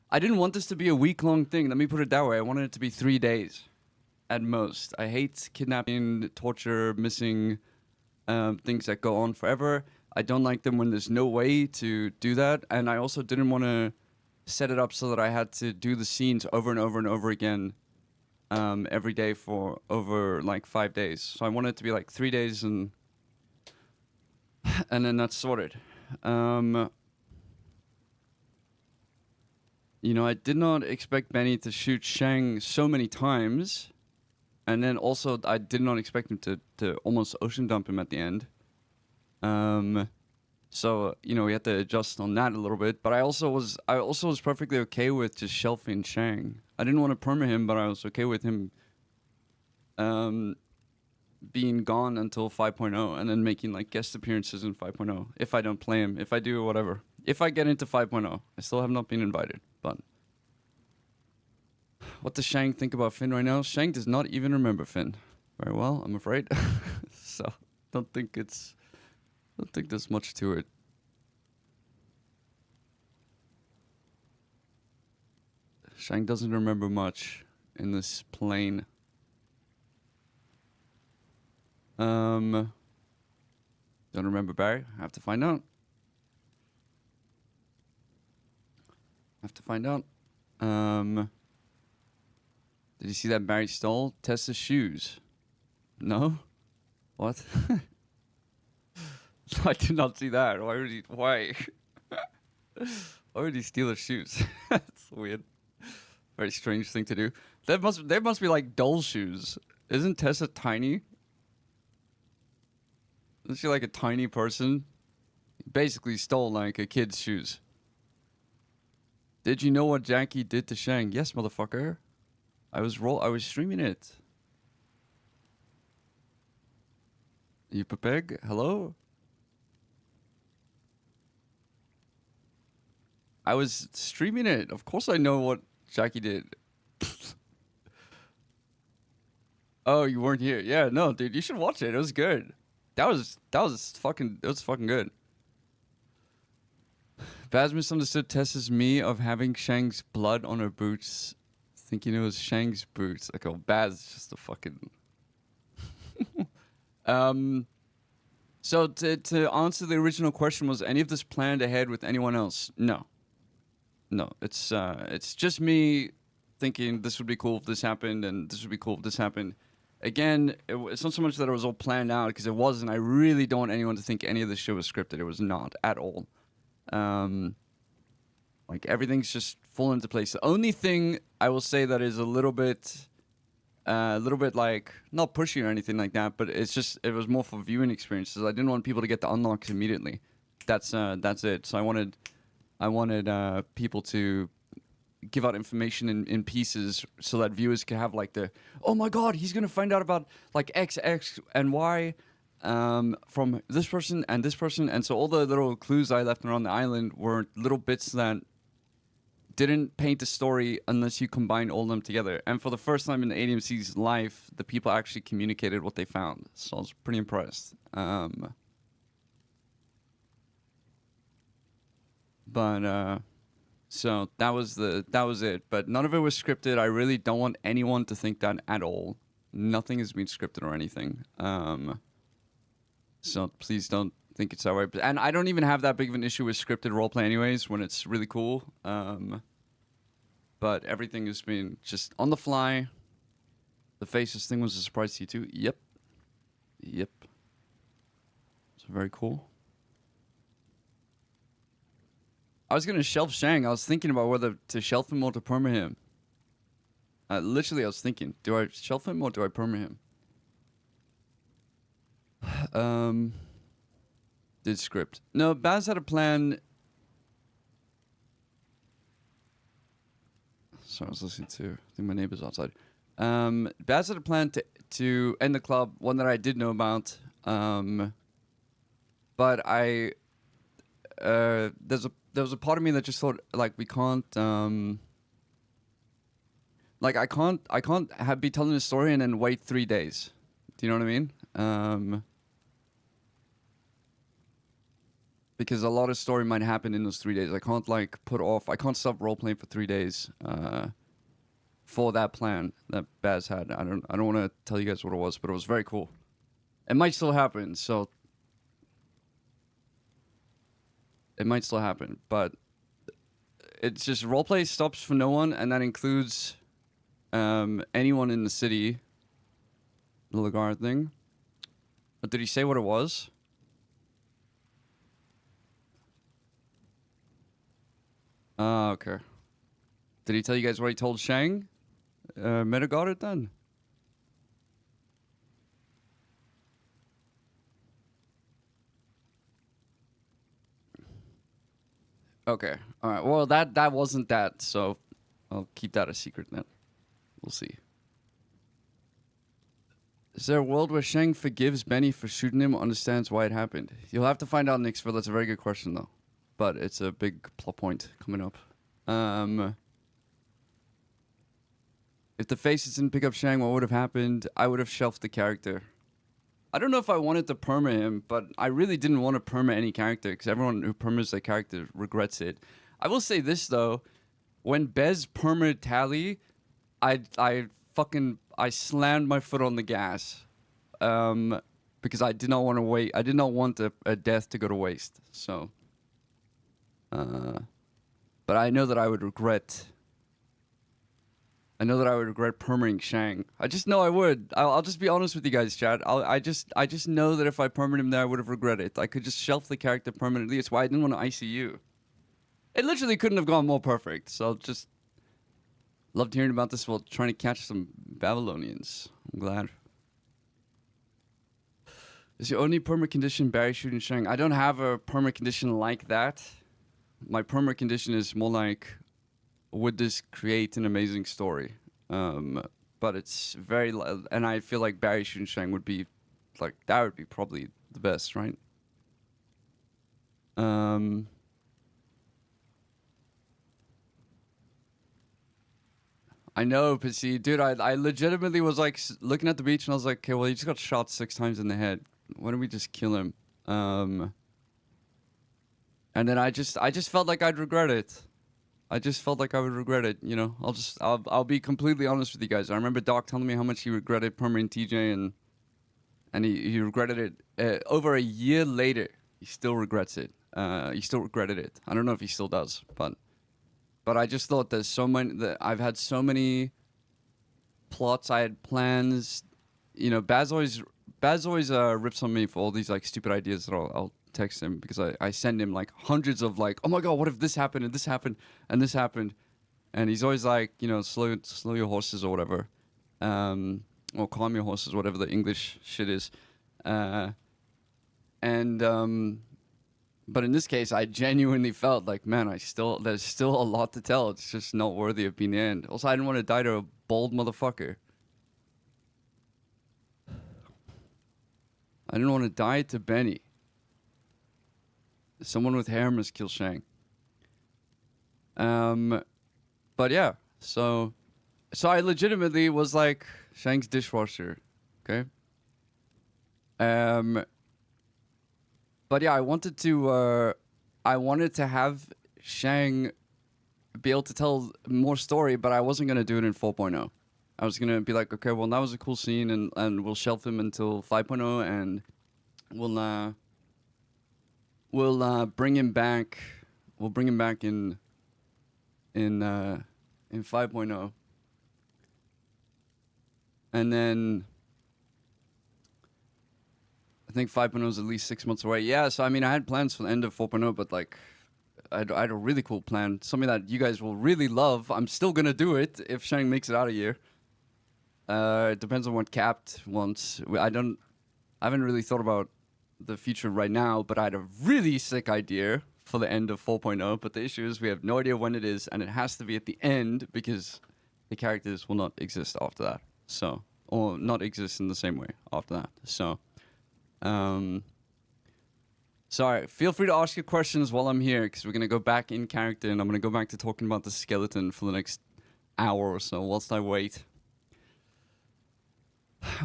I didn't want this to be a week-long thing. Let me put it that way. I wanted it to be 3 days at most. I hate kidnapping, torture, missing things that go on forever. I don't like them when there's no way to do that. And I also didn't want to set it up so that I had to do the scenes over and over and over again every day for over like 5 days. So I wanted it to be like 3 days and then that's sorted. You know, I did not expect Benny to shoot Shang so many times. And then also, I did not expect him to almost ocean dump him at the end. So you know we had to adjust on that a little bit. But I also was perfectly okay with just shelving Shang. I didn't want to perma him, but I was okay with him being gone until 5.0 and then making like guest appearances in 5.0 if I don't play him, if I do whatever. If I get into 5.0, I still have not been invited. But what does Shang think about Finn right now? Shang does not even remember Finn very well, I'm afraid. So don't think there's much to it. Shang doesn't remember much in this plane. Don't remember Barry. I have to find out. Did you see that Barry stole Tessa's shoes? No? What? I did not see that. Why would he steal her shoes? That's weird. Very strange thing to do. They must be like doll shoes. Isn't Tessa tiny? Isn't she like a tiny person? Basically stole like a kid's shoes. Did you know what Jackie did to Shang? Yes, motherfucker. I was streaming it. You Pepeg? Hello? I was streaming it. Of course I know what Jackie did. Oh, you weren't here. Yeah, no, dude, you should watch it. It was good. That was fucking good. Baz misunderstood Tessa's me of having Shang's blood on her boots, thinking it was Shang's boots. Like, oh, Baz is just a fucking. So to answer the original question, was any of this planned ahead with anyone else? No. It's just me thinking this would be cool if this happened, and this would be cool if this happened. Again, it's not so much that it was all planned out, because it wasn't. I really don't want anyone to think any of this shit was scripted. It was not at all. Like everything's just fallen into place. The only thing I will say that is a little bit like not pushy or anything like that, but it was more for viewing experiences. I didn't want people to get the unlocks immediately. That's it. So I wanted people to give out information in pieces so that viewers can have like oh my god, he's gonna find out about like X and Y from this person, and so all the little clues I left around the island were little bits that didn't paint a story unless you combine all of them together. And for the first time in the ADMC's life, the people actually communicated what they found, so I was pretty impressed. So that was it. But none of it was scripted. I really don't want anyone to think that at all. Nothing has been scripted or anything. So please don't think it's that way. And I don't even have that big of an issue with scripted roleplay anyways, when it's really cool. But everything has been just on the fly. The faces thing was a surprise to you too? Yep. So very cool. I was gonna shelf Shang. I was thinking about whether to shelf him or to perma him. Literally, I was thinking, do I shelf him or do I perma him? Did script. No, Baz had a plan. Sorry, I was listening to, I think my neighbor's outside. Baz had a plan to end the club, one that I did know about. But there was a part of me that just thought, like, we can't, like, I can't be telling a story and then wait 3 days. Do you know what I mean? Because a lot of story might happen in those 3 days. I can't I can't stop role playing for 3 days for that plan that Baz had. I don't want to tell you guys what it was, but it was very cool. It might still happen, so it might still happen, but it's just roleplay stops for no one, and that includes anyone in the city. The Lagarde thing. But did he say what it was? Okay. Did he tell you guys what he told Shang? Meta got it then? Okay. All right. Well, that wasn't that, so I'll keep that a secret then. We'll see. Is there a world where Shang forgives Benny for shooting him, understands why it happened? You'll have to find out, Nixville. That's a very good question, though. But it's a big plot point coming up. If the Faces didn't pick up Shang, what would have happened? I would have shelved the character. I don't know if I wanted to perma him, but I really didn't want to perma any character because everyone who permas their character regrets it. I will say this, though. When Bez permaed Tally, I slammed my foot on the gas, because I did not want to wait. I did not want a death to go to waste. So, but I know that I would regret. I know that I would regret permaing Shang. I just know I would. I'll just be honest with you guys, chat. I just know that if I permaned him there, I would have regretted it. I could just shelf the character permanently. It's why I didn't want to ICU. It literally couldn't have gone more perfect. So just loved hearing about this while trying to catch some Babylonians. I'm glad. Is your only perma condition Barry shooting Shang? I don't have a perma condition like that. My perma condition is more like, would this create an amazing story? But it's very, and I feel like Barry shooting Shang would be, like, that would be probably the best, right? I know, but see, dude, I legitimately was like looking at the beach and I was like, okay, well, he just got shot 6 times in the head. Why don't we just kill him? And then I just felt like I'd regret it. I just felt like I would regret it. You know, I'll be completely honest with you guys. I remember Doc telling me how much he regretted permaing TJ, and he regretted it over a year later. He still regrets it. He still regretted it. I don't know if he still does, but I just thought there's so many that I've had so many plots. I had plans. You know, Baz always rips on me for all these like stupid ideas that I'll text him because I send him like hundreds of like, oh my god, what if this happened and this happened and this happened, and he's always like, you know, slow your horses or whatever, or calm your horses, whatever the English shit is, but in this case, I genuinely felt like, man, there's still a lot to tell. It's just not worthy of being the end. Also, I didn't want to die to a bald motherfucker. I didn't want to die to Benny. Someone with hair must kill Shang. But yeah, so I legitimately was like Shang's dishwasher, okay? But yeah, I wanted to have Shang be able to tell more story, but I wasn't gonna do it in 4.0. I was gonna be like, okay, well, that was a cool scene, and we'll shelf him until 5.0, and we'll bring him back. We'll bring him back in 5.0, and then I think 5.0 is at least 6 months away. Yeah, so I mean, I had plans for the end of 4.0, but like, I had a really cool plan, something that you guys will really love. I'm still gonna do it if Shang makes it out of here. It depends on what Capt wants. I haven't really thought about the future right now, but I had a really sick idea for the end of 4.0. But the issue is we have no idea when it is, and it has to be at the end because the characters will not exist after that. So, or not exist in the same way after that. So, sorry. Feel free to ask your questions while I'm here because we're gonna go back in character, and I'm gonna go back to talking about the skeleton for the next hour or so whilst I wait.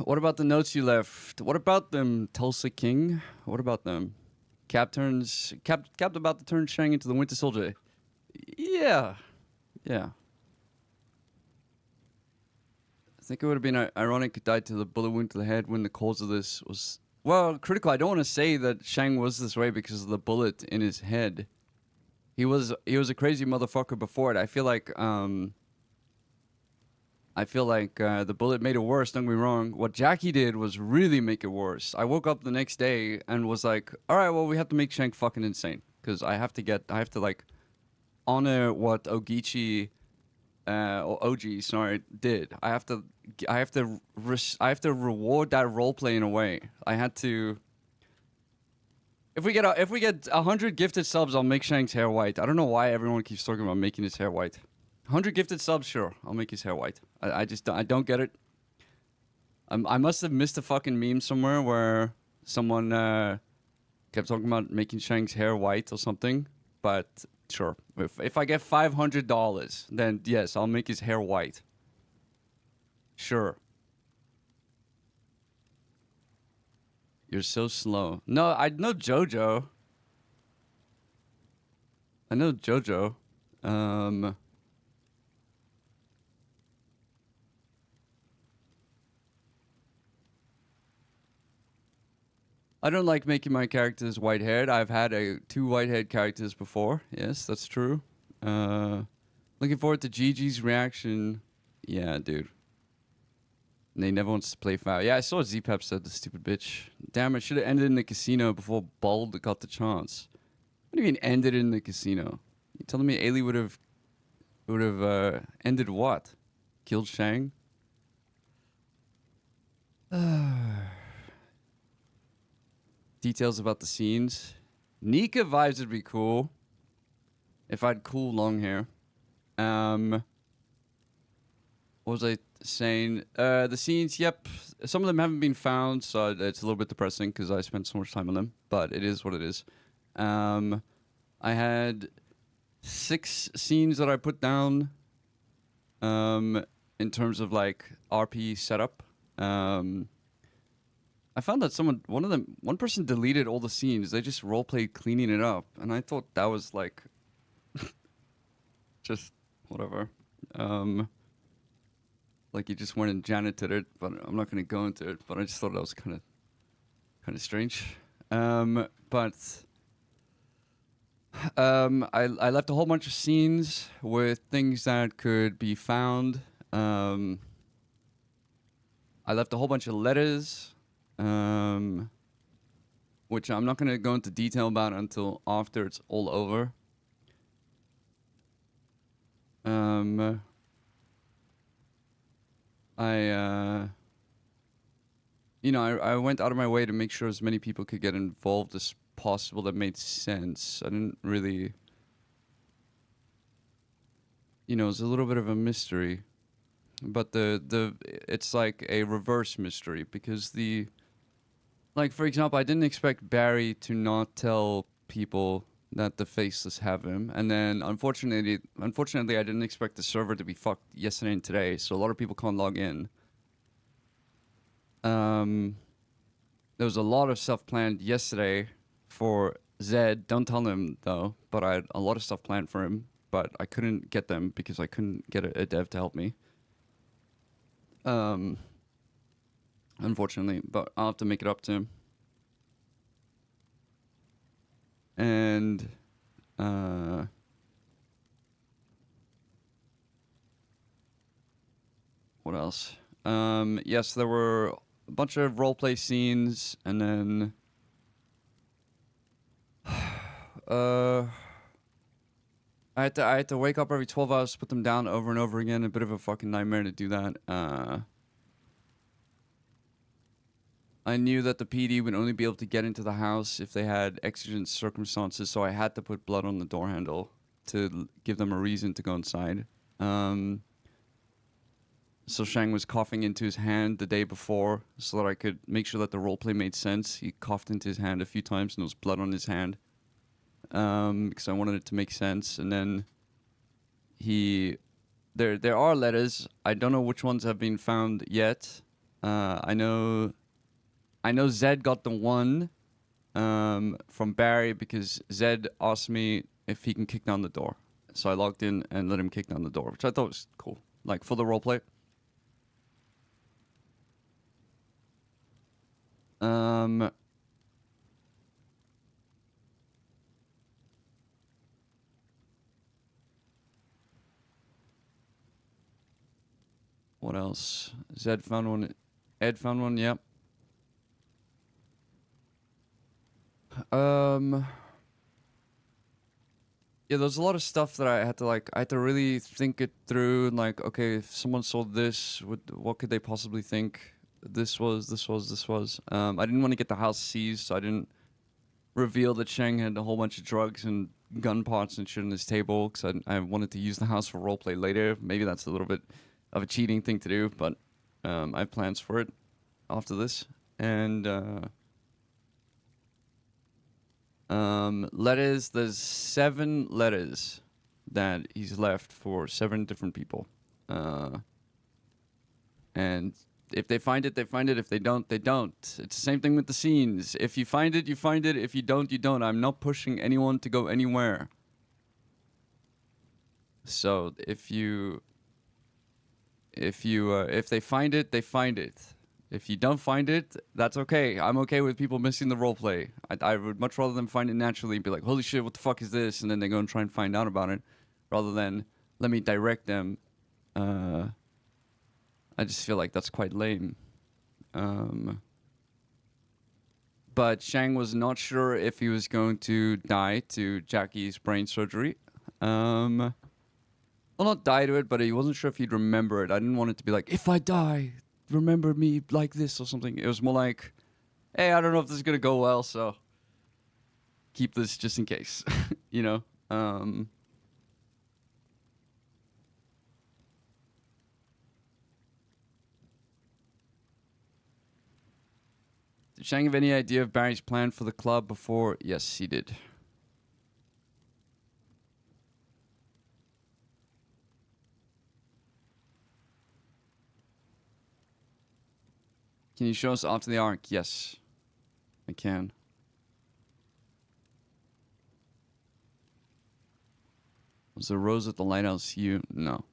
What about the notes you left? What about them, Tulsa King? What about them? Cap about to turn Shang into the Winter Soldier. Yeah. I think it would have been ironic if died to the bullet wound to the head when the cause of this was... Well, critical. I don't want to say that Shang was this way because of the bullet in his head. He was a crazy motherfucker before it. I feel like the bullet made it worse, don't get me wrong. What Jackie did was really make it worse. I woke up the next day and was like, all right, well, we have to make Shang fucking insane. Because I have to like honor what Ogichi, or OG, sorry, did. I have to reward that roleplay in a way. I had to If we get 100 gifted subs, I'll make Shang's hair white. I don't know why everyone keeps talking about making his hair white. 100 gifted subs, sure, I'll make his hair white. I just don't get it. I must have missed a fucking meme somewhere where someone kept talking about making Shang's hair white or something. But sure, if I get $500, then yes, I'll make his hair white. Sure. You're so slow. No, I know JoJo. I know JoJo. I don't like making my characters white-haired. I've had 2 white-haired characters before. Yes, that's true. Looking forward to Gigi's reaction. Yeah, dude. And he never wants to play foul. Yeah, I saw Z-Pep said, the stupid bitch. Damn, it should have ended in the casino before Bald got the chance. What do you mean ended in the casino? You telling me Ailey would have ended what? Killed Shang? Details about the scenes. Nika vibes would be cool. If I had cool long hair. What was I saying? The scenes, yep. Some of them haven't been found, so it's a little bit depressing because I spent so much time on them. But it is what it is. I had 6 scenes that I put down in terms of like RP setup. I found that one person deleted all the scenes. They just roleplayed cleaning it up, and I thought that was like just whatever. Like he just went and janited it, but I'm not going to go into it. But I just thought that was kind of strange. But I left a whole bunch of scenes with things that could be found. I left a whole bunch of letters, which I'm not going to go into detail about until after it's all over. I went out of my way to make sure as many people could get involved as possible that made sense. I didn't really, it was a little bit of a mystery, but it's like a reverse mystery because like for example, I didn't expect Barry to not tell people that the Faceless have him, and then unfortunately, I didn't expect the server to be fucked yesterday and today, so a lot of people can't log in. There was a lot of stuff planned yesterday for Zed. Don't tell him though, but I had a lot of stuff planned for him, but I couldn't get them because I couldn't get a dev to help me. Unfortunately, but I'll have to make it up to him. And what else? Yes, there were a bunch of roleplay scenes, and then I had to wake up every 12 hours, put them down over and over again. A bit of a fucking nightmare to do that. I knew that the PD would only be able to get into the house if they had exigent circumstances, so I had to put blood on the door handle to give them a reason to go inside. So Shang was coughing into his hand the day before so that I could make sure that the roleplay made sense. He coughed into his hand a few times and there was blood on his hand because I wanted it to make sense. And then there are letters. I don't know which ones have been found yet. I know Zed got the one from Barry because Zed asked me if he can kick down the door. So I logged in and let him kick down the door, which I thought was cool, like for the roleplay. What else? Zed found one. Ed found one. Yep. Yeah, there's a lot of stuff that I had to really think it through. And like, okay, if someone saw this, what could they possibly think? This was. I didn't want to get the house seized, so I didn't reveal that Shang had a whole bunch of drugs and gun parts and shit on his table because I wanted to use the house for roleplay later. Maybe that's a little bit of a cheating thing to do, but I have plans for it after this. And letters, there's 7 letters that he's left for 7 different people. And if they find it, they find it. If they don't, they don't. It's the same thing with the scenes. If you find it, you find it. If you don't, you don't. I'm not pushing anyone to go anywhere. So if they find it, they find it. If you don't find it, that's okay. I'm okay with people missing the roleplay. I would much rather them find it naturally and be like, holy shit, what the fuck is this? And then they go and try and find out about it, rather than let me direct them. I just feel like that's quite lame. But Shang was not sure if he was going to die to Jackie's brain surgery. Well, not die to it, but he wasn't sure if he'd remember it. I didn't want it to be like, if I die, remember me like this or something. It was more like, hey, I don't know if this is going to go well, so keep this just in case, you know? Did Shang have any idea of Barry's plan for the club before? Yes, he did. Can you show us after the arc? Yes, I can. Was there Rose at the lighthouse? You? No.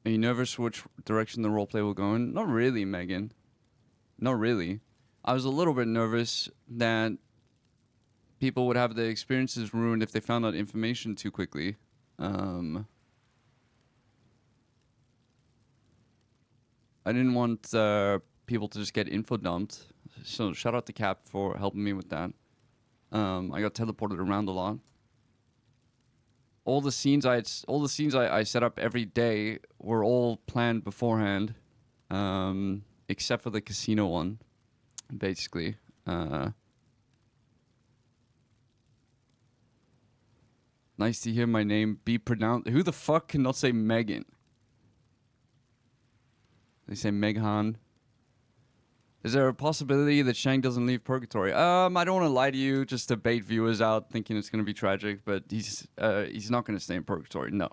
Are you nervous which direction the roleplay will go in? Not really, Megan. Not really. I was a little bit nervous that people would have their experiences ruined if they found out information too quickly. I didn't want people to just get info dumped. So shout out to Cap for helping me with that. I got teleported around a lot. All the scenes I set up every day were all planned beforehand, except for the casino one, basically. Nice to hear my name be pronounced. Who the fuck cannot say Megan? They say Meghan. Is there a possibility that Shang doesn't leave purgatory? I don't want to lie to you, just to bait viewers out thinking it's going to be tragic, but he's not going to stay in purgatory. No.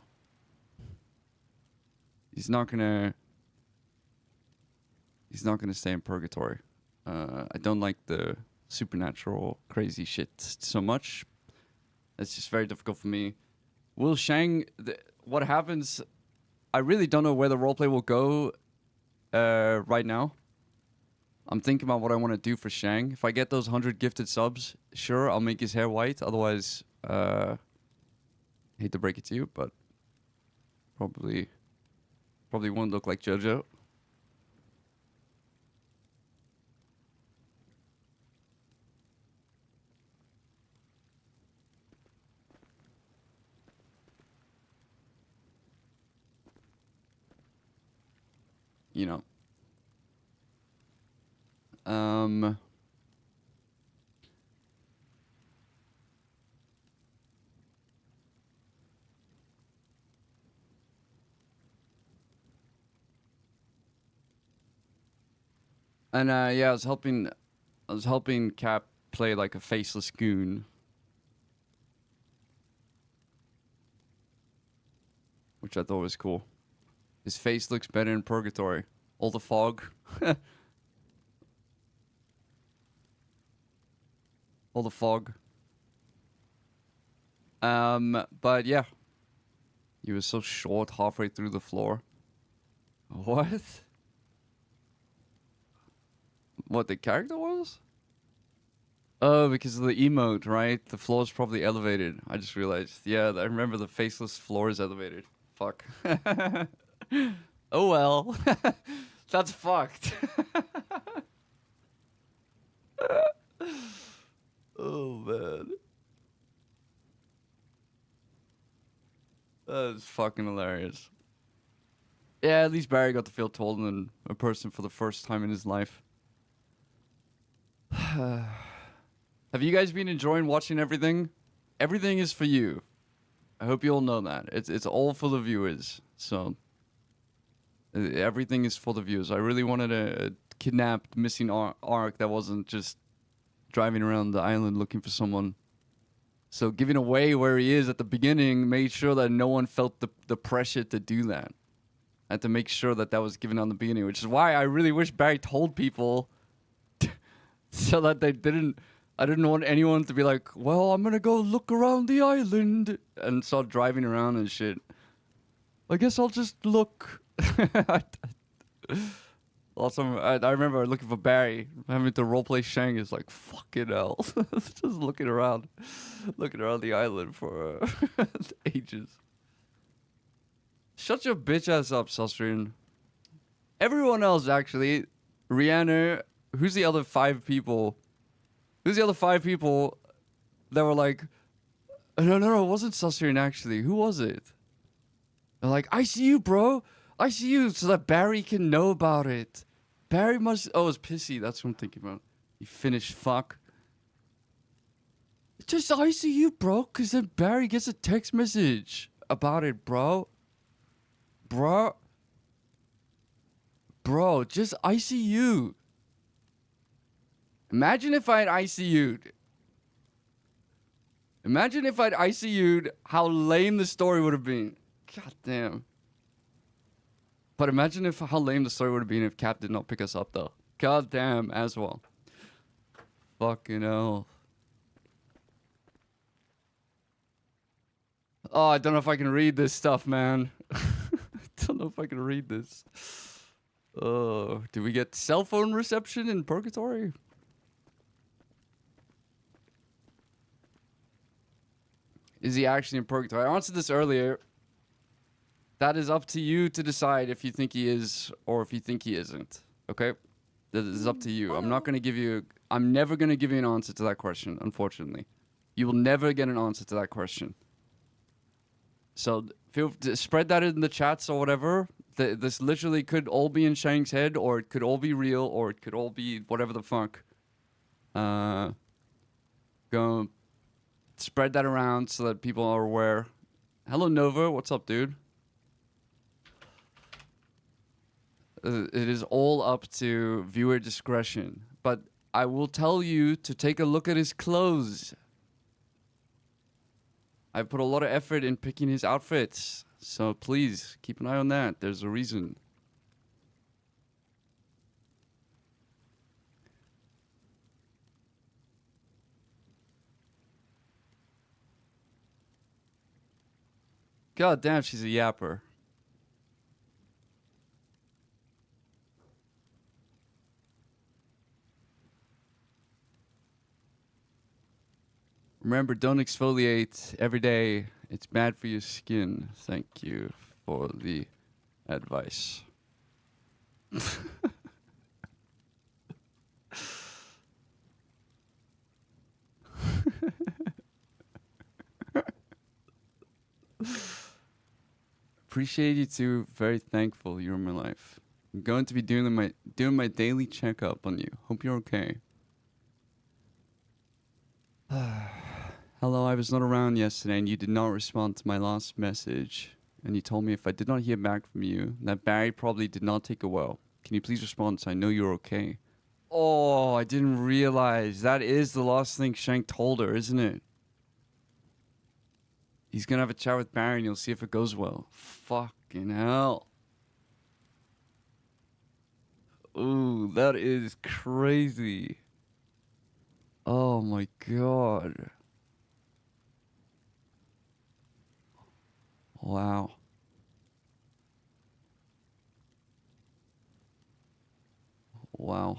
He's not going to stay in purgatory. I don't like the supernatural crazy shit so much. It's just very difficult for me. Will Shang... what happens... I really don't know where the roleplay will go right now. I'm thinking about what I want to do for Shang. If I get those 100 gifted subs, sure, I'll make his hair white. Otherwise, hate to break it to you, but probably won't look like JoJo. You know. And yeah, I was helping Cap play like a faceless goon. Which I thought was cool. His face looks better in purgatory. All the fog. All the fog. But yeah. He was so short halfway through the floor. What? What the character was? Oh, because of the emote, right? The floor is probably elevated. I just realized. Yeah, I remember the faceless floor is elevated. Fuck. Oh well. That's fucked. was fucking hilarious. Yeah, at least Barry got to feel taller than a person for the first time in his life. Have you guys been enjoying watching everything? Everything is for you. I hope you all know that. It's all for the viewers. So everything is for the viewers. I really wanted a kidnapped missing arc that wasn't just driving around the island looking for someone. So giving away where he is at the beginning made sure that no one felt the pressure to do that. I had to make sure that was given on the beginning, which is why I really wish Barry told people so that they didn't... I didn't want anyone to be like, well, I'm gonna go look around the island and start driving around and shit. I guess I'll just look. Also, I remember looking for Barry, having to roleplay Shang is like, fucking hell. Just looking around the island for ages. Shut your bitch ass up, Sustrian. Everyone else, actually, Rihanna, who's the other 5 people? Who's the other 5 people that were like, no, it wasn't Sustrian, actually. Who was it? They're like, I see you, bro. I see you, so that Barry can know about it. Barry must... Oh, it's Pissy. That's what I'm thinking about. You finished fuck. Just, I see you, bro, because then Barry gets a text message about it, bro. Bro, just ICU. Imagine if I had ICU'd. Imagine if I'd ICU'd, how lame the story would have been. God damn. But imagine how lame the story would have been if Cap did not pick us up, though. God damn, as well. Fucking hell. Oh, I don't know if I can read this stuff, man. I don't know if I can read this. Oh, do we get cell phone reception in Purgatory? Is he actually in Purgatory? I answered this earlier. That is up to you to decide if you think he is or if you think he isn't. Okay? That is up to you. I'm never going to give you an answer to that question, unfortunately. You will never get an answer to that question. So feel to spread that in the chats or whatever. This literally could all be in Shang's head, or it could all be real, or it could all be whatever the fuck. Go spread that around so that people are aware. Hello, Nova. What's up, dude? It is all up to viewer discretion. But I will tell you to take a look at his clothes. I put a lot of effort in picking his outfits. So please, keep an eye on that. There's a reason. God damn, she's a yapper. Remember, don't exfoliate every day. It's bad for your skin. Thank you for the advice. Appreciate you too. Very thankful you're in my life. I'm going to be doing my daily checkup on you. Hope you're okay. Hello, I was not around yesterday and you did not respond to my last message. And you told me if I did not hear back from you, that Barry probably did not take it well. Can you please respond so I know you're okay? Oh, I didn't realize. That is the last thing Shang told her, isn't it? He's gonna have a chat with Barry and you'll see if it goes well. Fucking hell. Ooh, that is crazy. Oh my god. Wow. Wow.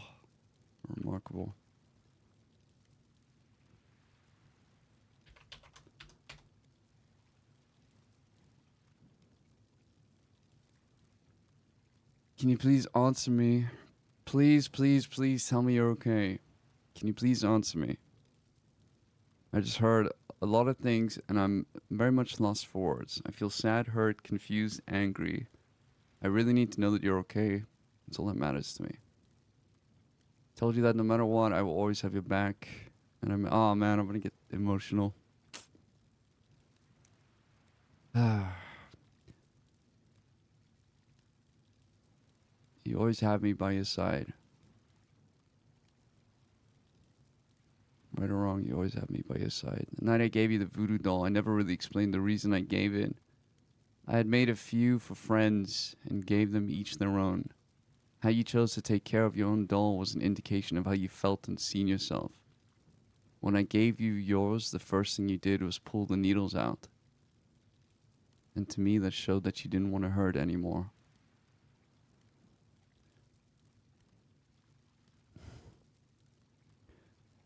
Remarkable. Can you please answer me? Please, please, please tell me you're okay. Can you please answer me? I just heard a lot of things, and I'm very much lost for words. I feel sad, hurt, confused, angry. I really need to know that you're okay. That's all that matters to me. Told you that no matter what, I will always have your back. And oh man, I'm gonna get emotional. You always have me by your side. Right or wrong, you always have me by your side. The night I gave you the voodoo doll, I never really explained the reason I gave it. I had made a few for friends and gave them each their own. How you chose to take care of your own doll was an indication of how you felt and seen yourself. When I gave you yours, the first thing you did was pull the needles out. And to me, that showed that you didn't want to hurt anymore.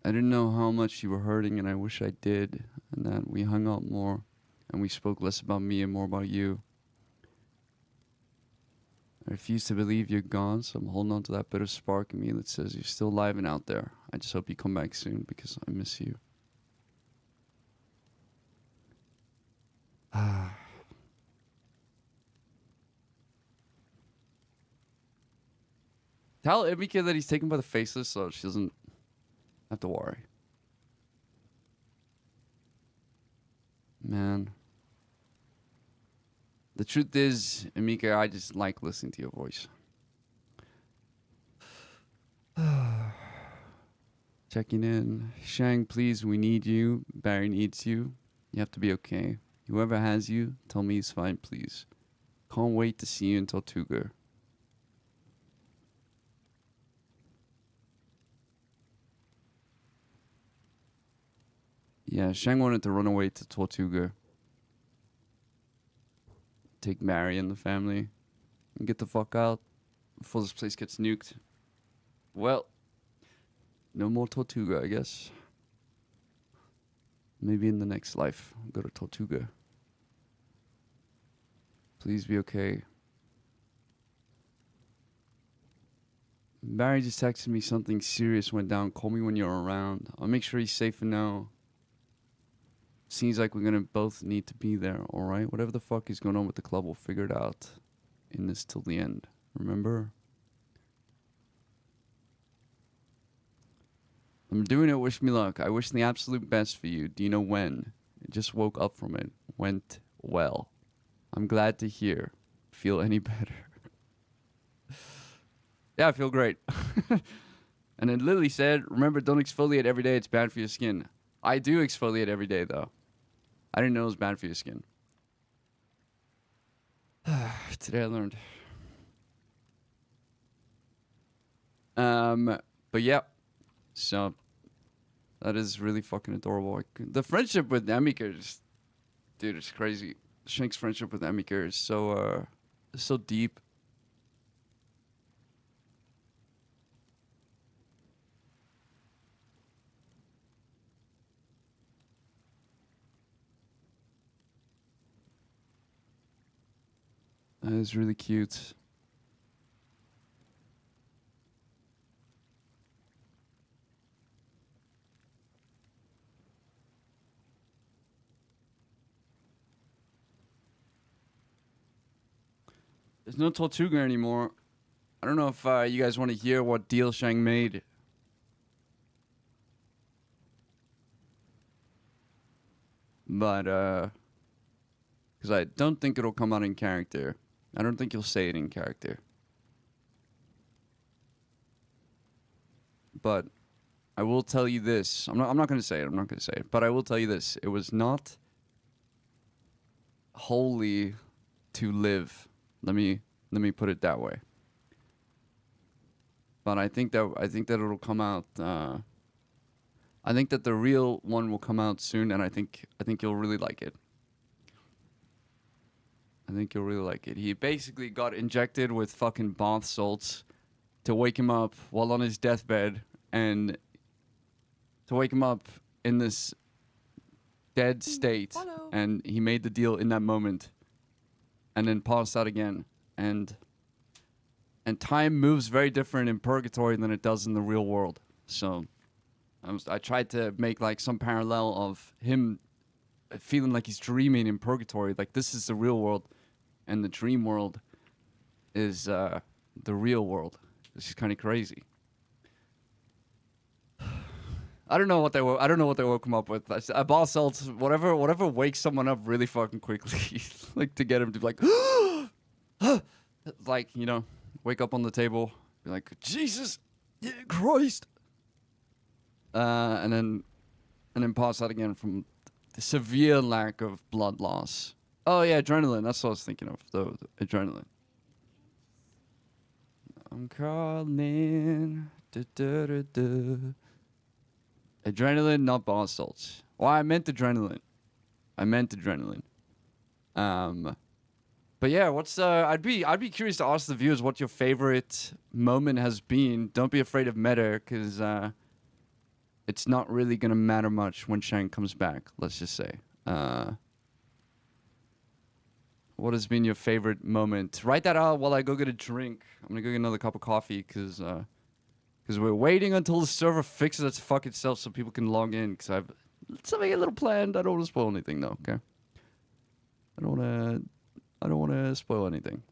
I didn't know how much you were hurting, and I wish I did, and that we hung out more, and we spoke less about me and more about you. I refuse to believe you're gone, so I'm holding on to that bit of spark in me that says you're still alive and out there. I just hope you come back soon, because I miss you. Tell Emika that he's taken by the faceless so she doesn't have to worry. Man. The truth is, Emika, I just like listening to your voice. Checking in. Shang, please, we need you. Barry needs you. You have to be okay. Whoever has you, tell me he's fine, please. Can't wait to see you in Tortuga. Yeah, Shang wanted to run away to Tortuga. Take Mary and the family and get the fuck out before this place gets nuked. Well, no more Tortuga, I guess. Maybe in the next life, I'll go to Tortuga. Please be okay. Barry just texted me something serious went down. Call me when you're around. I'll make sure he's safe for now. Seems like we're gonna both need to be there, alright? Whatever the fuck is going on with the club, we'll figure it out in this till the end. Remember? I'm doing it, wish me luck. I wish the absolute best for you. Do you know when? I just woke up from it. Went well. I'm glad to hear. Feel any better? Yeah, I feel great. And then Lily said, remember, don't exfoliate every day. It's bad for your skin. I do exfoliate every day, though. I didn't know it was bad for your skin. Today I learned. But yeah. So, that is really fucking adorable. The friendship with Emika is, dude, it's crazy. Shank's friendship with Emika is so deep. That is really cute. There's no Tortuga anymore. I don't know if you guys want to hear what deal Shang made. But, because I don't think it'll come out in character. I don't think you'll say it in character. But I will tell you this. I'm not going to say it. I'm not going to say it. But I will tell you this. It was not wholly to live. Let me put it that way. But I think that it'll come out. I think that the real one will come out soon, and I think you'll really like it. I think you'll really like it. He basically got injected with fucking bath salts to wake him up while on his deathbed, and to wake him up in this dead state. Hello. And he made the deal in that moment, and then passed out again. And time moves very different in purgatory than it does in the real world. So I tried to make like some parallel of him feeling like he's dreaming in purgatory. Like this is the real world, and the dream world is the real world. This is kind of crazy. I don't know what they will come up with. Boss salts, whatever wakes someone up really fucking quickly, like to get him to be like, like, you know, wake up on the table, be like, Jesus, yeah, Christ, and then pass out again from the severe lack of blood loss. Oh yeah, adrenaline. That's what I was thinking of. The adrenaline. I'm calling. Adrenaline, not boss salts. Well, I meant adrenaline. But yeah, what's I'd be curious to ask the viewers what your favorite moment has been. Don't be afraid of meta, because it's not really gonna matter much when Shang comes back. Let's just say. What has been your favorite moment? Write that out while I go get a drink. I'm gonna go get another cup of coffee, because we're waiting until the server fixes its fucking self so people can log in. Because I've something a little planned. I don't want to spoil anything though. Okay. I don't want to spoil anything.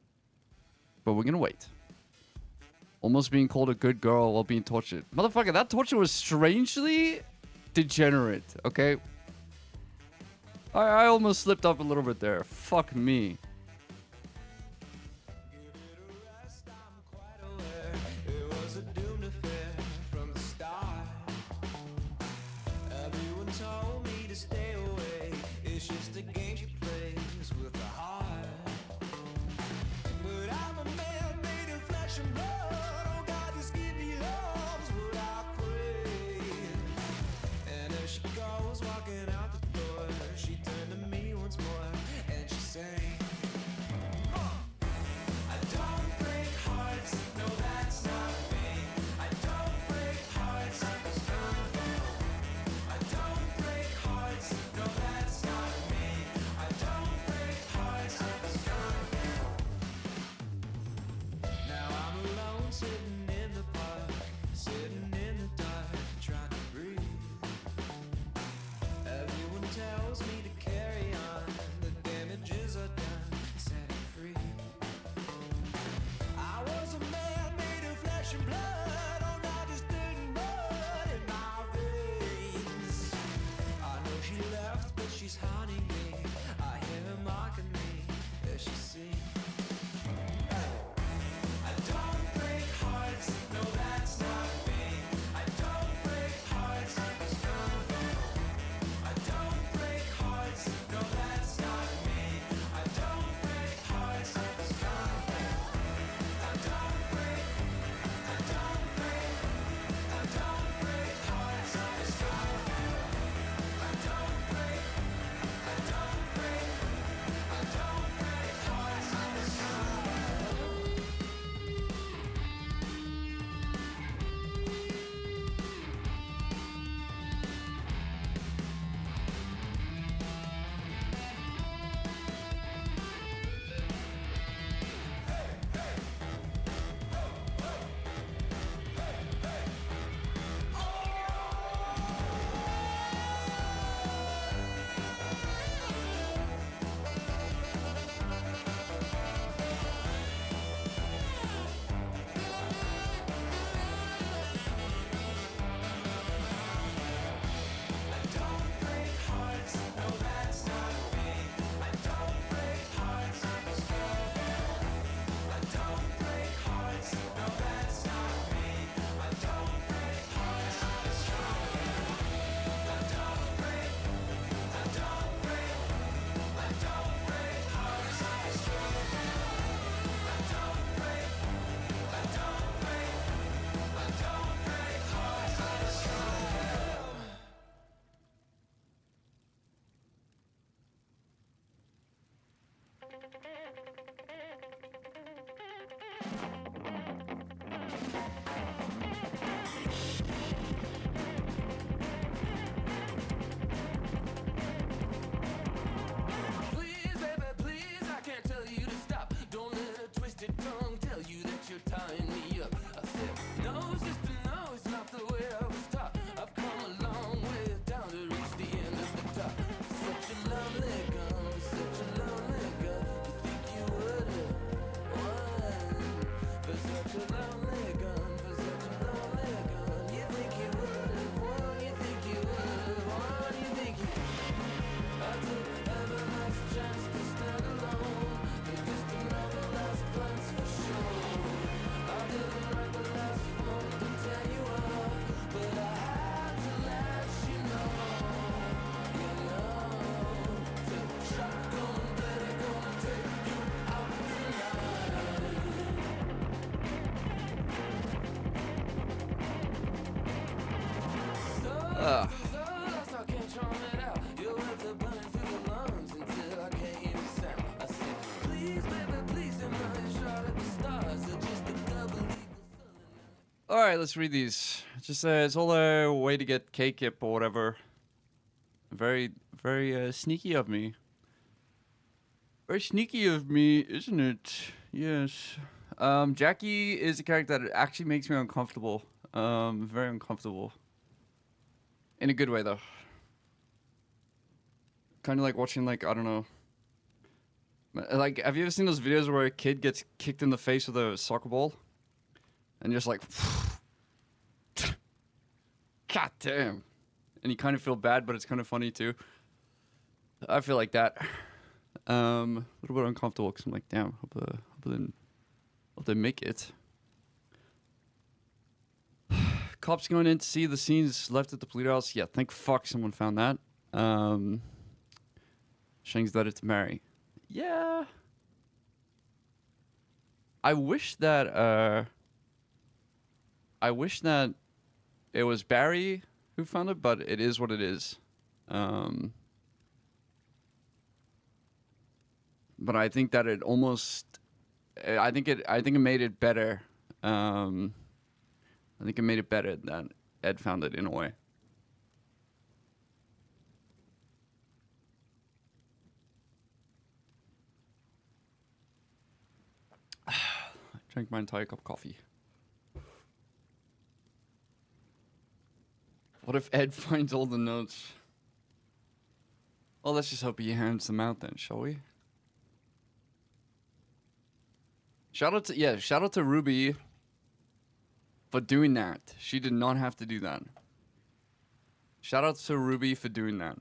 But we're gonna wait. Almost being called a good girl while being tortured. Motherfucker, that torture was strangely degenerate. Okay. I almost slipped up a little bit there. Fuck me. Ugh. All right, let's read these. Just it's all a way to get K-Kip or whatever. Very, very sneaky of me. Very sneaky of me, isn't it? Yes. Jackie is a character that actually makes me uncomfortable. Very uncomfortable. In a good way, though. Kind of like watching, like, I don't know. Like, have you ever seen those videos where a kid gets kicked in the face with a soccer ball? And you're just like, God damn. And you kind of feel bad, but it's kind of funny, too. I feel like that. A little bit uncomfortable because I'm like, damn, hope they make it. Cops going in to see the scenes left at the police house. Yeah, thank fuck someone found that. Shang's letter to Mary. Yeah. I wish that it was Barry who found it, but it is what it is. But I think that it almost, I think it made it better. I think it made it better that Ed found it in a way. I drank my entire cup of coffee. What if Ed finds all the notes? Well, let's just hope he hands them out then, shall we? Shout out to Ruby for doing that. She did not have to do that. Shout out to Ruby for doing that.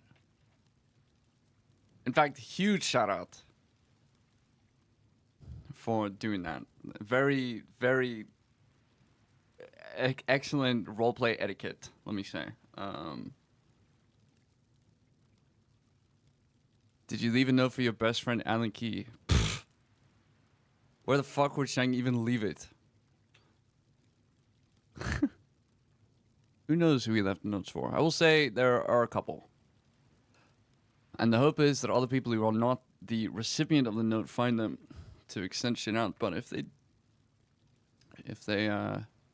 In fact, huge shout out for doing that. Very, very excellent roleplay etiquette, let me say. Did you leave a note for your best friend, Alan Key? Where the fuck would Shang even leave it? Who knows who he left the notes for? I will say there are a couple. And the hope is that other people who are not the recipient of the note find them to extend shit out. But if they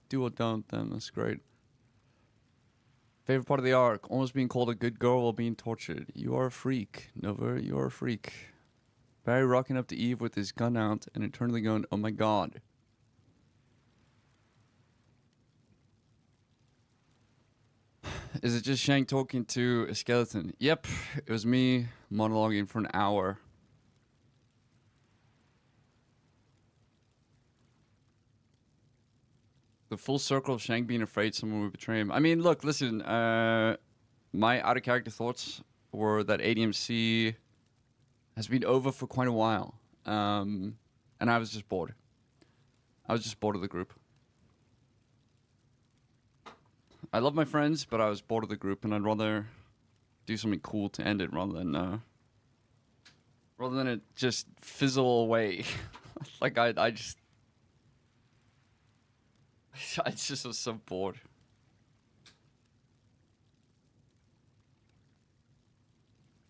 do or don't, then that's great. Favorite part of the arc, almost being called a good girl while being tortured. You are a freak, Nova, you are a freak. Barry rocking up to Eve with his gun out and eternally going, oh my god. Is it just Shang talking to a skeleton? Yep, it was me monologuing for an hour. The full circle of Shang being afraid someone would betray him. I mean, look, listen, my out-of-character thoughts were that ADMC has been over for quite a while. And I was just bored. I was just bored of the group. I love my friends, but I was bored of the group, and I'd rather do something cool to end it rather than it just fizzle away. Like I just was so bored.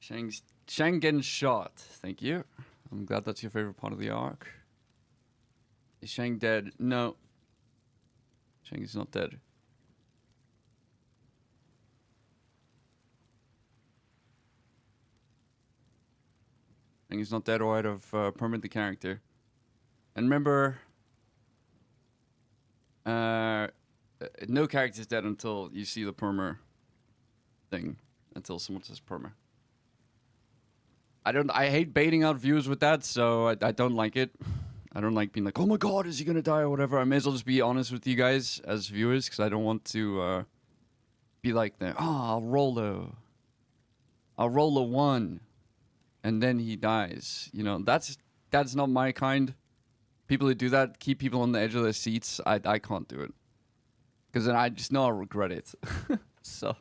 Shang getting shot. Thank you. I'm glad that's your favorite part of the arc. Is Shang dead? No. Shang is not dead. Shang is not dead or out of permanent the character. And remember, no character is dead until you see the perma thing. Until someone says perma. I hate baiting out viewers with that, so I don't like it. I don't like being like, oh my god, is he gonna die or whatever. I may as well just be honest with you guys as viewers, because I don't want to be like, I'll roll a 1, and then he dies. You know, that's not my kind. People who do that keep people on the edge of their seats. I can't do it, because then I just know I'll regret it. So,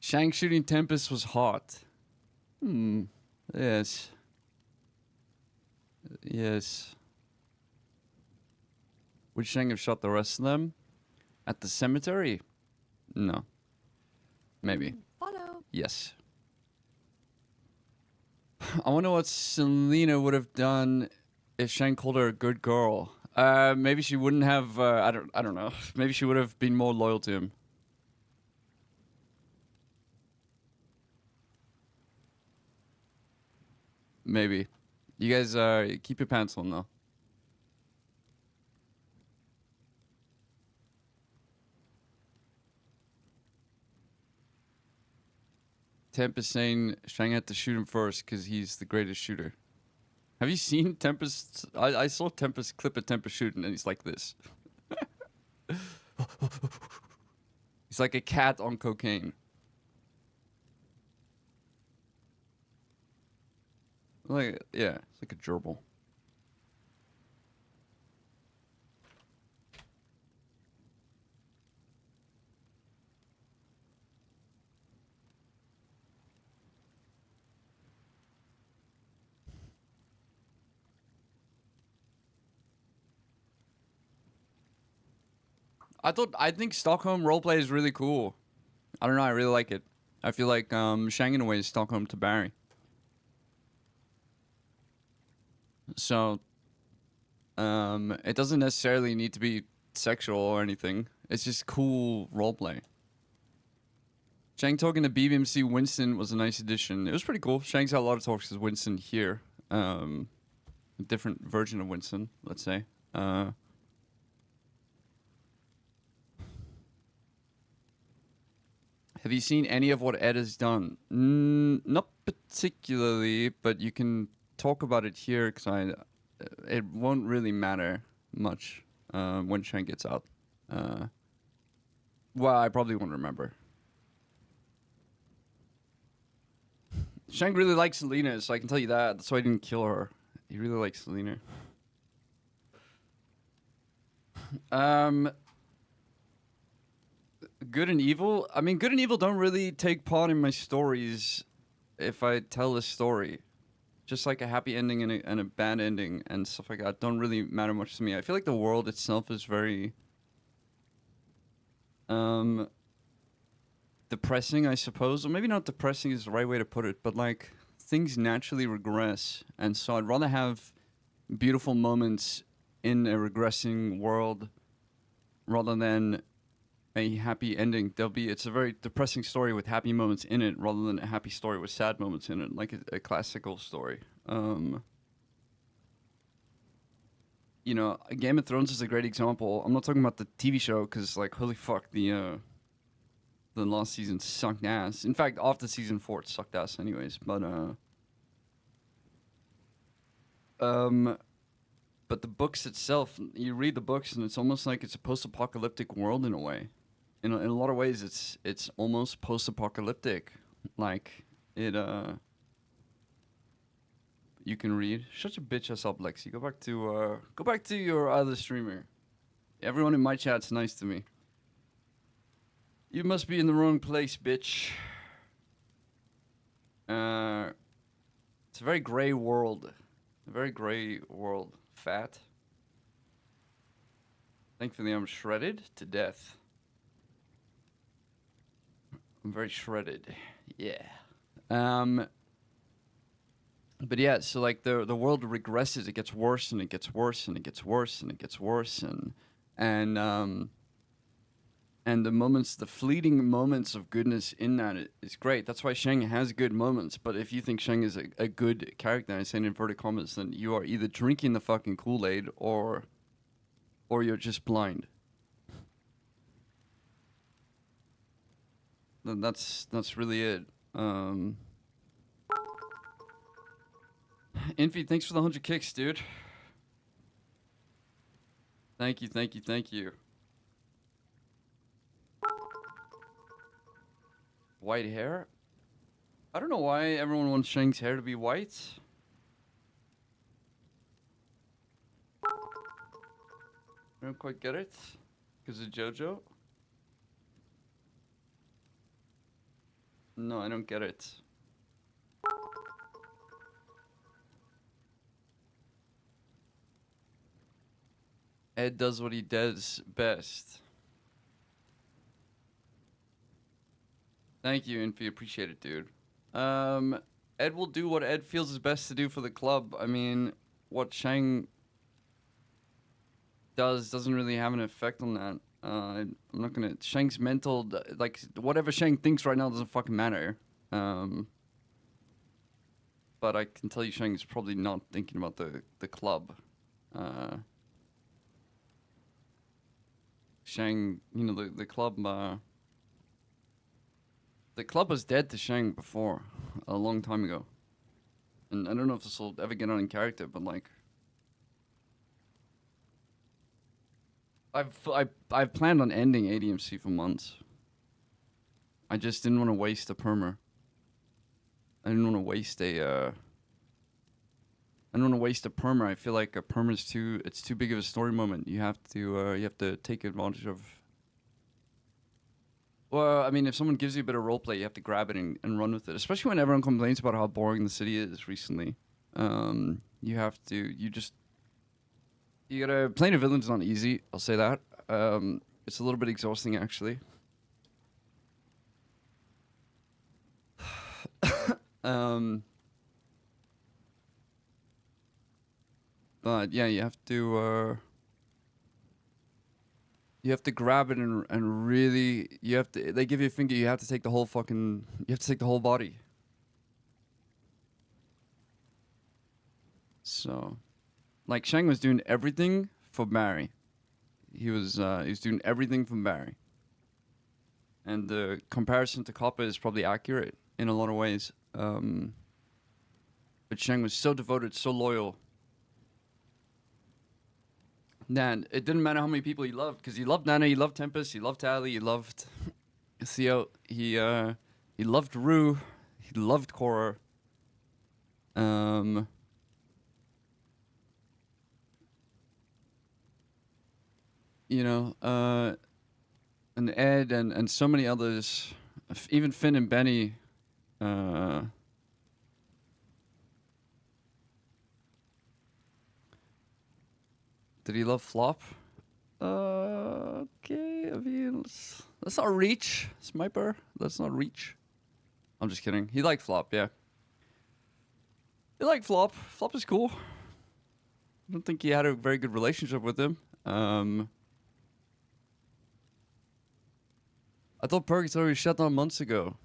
Shang shooting Tempest was hot. Yes. Yes. Would Shang have shot the rest of them? At the cemetery? No. Maybe. Follow. Yes. I wonder what Selena would have done if Shang called her a good girl. Maybe she wouldn't have. I don't know. Maybe she would have been more loyal to him. Maybe. You guys keep your pants on though. Tempest saying Shang had to shoot him first because he's the greatest shooter. Have you seen Tempest? I saw Tempest clip of Tempest shooting and he's like this. He's like a cat on cocaine. Like, yeah, it's like a gerbil. I think Stockholm roleplay is really cool. I don't know, I really like it. I feel like Shang in a way is Stockholm to Barry. So it doesn't necessarily need to be sexual or anything. It's just cool roleplay. Shang talking to BBMC Winston was a nice addition. It was pretty cool. Shang's had a lot of talks with Winston here. A different version of Winston, let's say. Have you seen any of what Ed has done? Not particularly, but you can talk about it here because it won't really matter much when Shang gets out. Well, I probably won't remember. Shang really likes Selena, so I can tell you that. That's why I didn't kill her. He really likes Selena. Good and evil? I mean, good and evil don't really take part in my stories if I tell a story. Just like a happy ending and a bad ending and stuff like that don't really matter much to me. I feel like the world itself is very depressing, I suppose. Or maybe not depressing is the right way to put it, but like things naturally regress. And so I'd rather have beautiful moments in a regressing world rather than a happy ending. It's a very depressing story with happy moments in it rather than a happy story with sad moments in it, like a classical story. You know, Game of Thrones is a great example. I'm not talking about the TV show because, like, holy fuck, the last season sucked ass. In fact, after season 4, it sucked ass anyways. But the books itself, you read the books and it's almost like it's a post-apocalyptic world in a way. In a lot of ways, it's almost post-apocalyptic. Like it. You can read. Shut your bitch ass up, Lexi. Go back to your other streamer. Everyone in my chat's nice to me. You must be in the wrong place, bitch. It's a very gray world. A very gray world. Fat. Thankfully, I'm shredded to death. I'm very shredded. Yeah. But yeah, so like the world regresses. It gets worse and it gets worse and it gets worse and it gets worse and the moments, the fleeting moments of goodness in that is great. That's why Shang has good moments. But if you think Shang is a good character, I say in inverted commas, then you are either drinking the fucking Kool-Aid or you're just blind. Then that's really it. Infi, thanks for the 100 kicks, dude. Thank you, thank you, thank you. White hair? I don't know why everyone wants Shang's hair to be white. I don't quite get it. Because of JoJo? No, I don't get it. Ed does what he does best. Thank you, Infi. Appreciate it, dude. Ed will do what Ed feels is best to do for the club. I mean, what Shang doesn't really have an effect on that. I'm not gonna. Shang's mental, like whatever Shang thinks right now doesn't fucking matter. But I can tell you, Shang's probably not thinking about the club. Shang, you know, the club. The club was dead to Shang before, a long time ago. And I don't know if this will ever get on in character, but like, I've planned on ending ADMC for months. I just didn't want to waste a permer. I didn't want to waste a. I don't want to waste a permer. I feel like a permer is it's too big of a story moment. You have to take advantage of. Well, I mean, if someone gives you a bit of roleplay, you have to grab it and run with it. Especially when everyone complains about how boring the city is recently. You gotta playing a villain's not easy. I'll say that. It's a little bit exhausting actually. But yeah, you have to grab it and really they give you a finger, you have to take the whole body. So like Shang was doing everything for Barry. He was doing everything for Barry. And the comparison to Copper is probably accurate in a lot of ways. But Shang was so devoted, so loyal. Nan, it didn't matter how many people he loved, because he loved Nana, he loved Tempest, he loved Tally, he loved Theo, he loved Rue, he loved Korra. You know, and Ed and so many others, even Finn and Benny. Did he love Flop? Okay, I mean, let's not reach, Sniper. Let's not reach. I'm just kidding. He liked Flop, yeah. He liked Flop. Flop is cool. I don't think he had a very good relationship with him. I thought Purgatory was shut down months ago.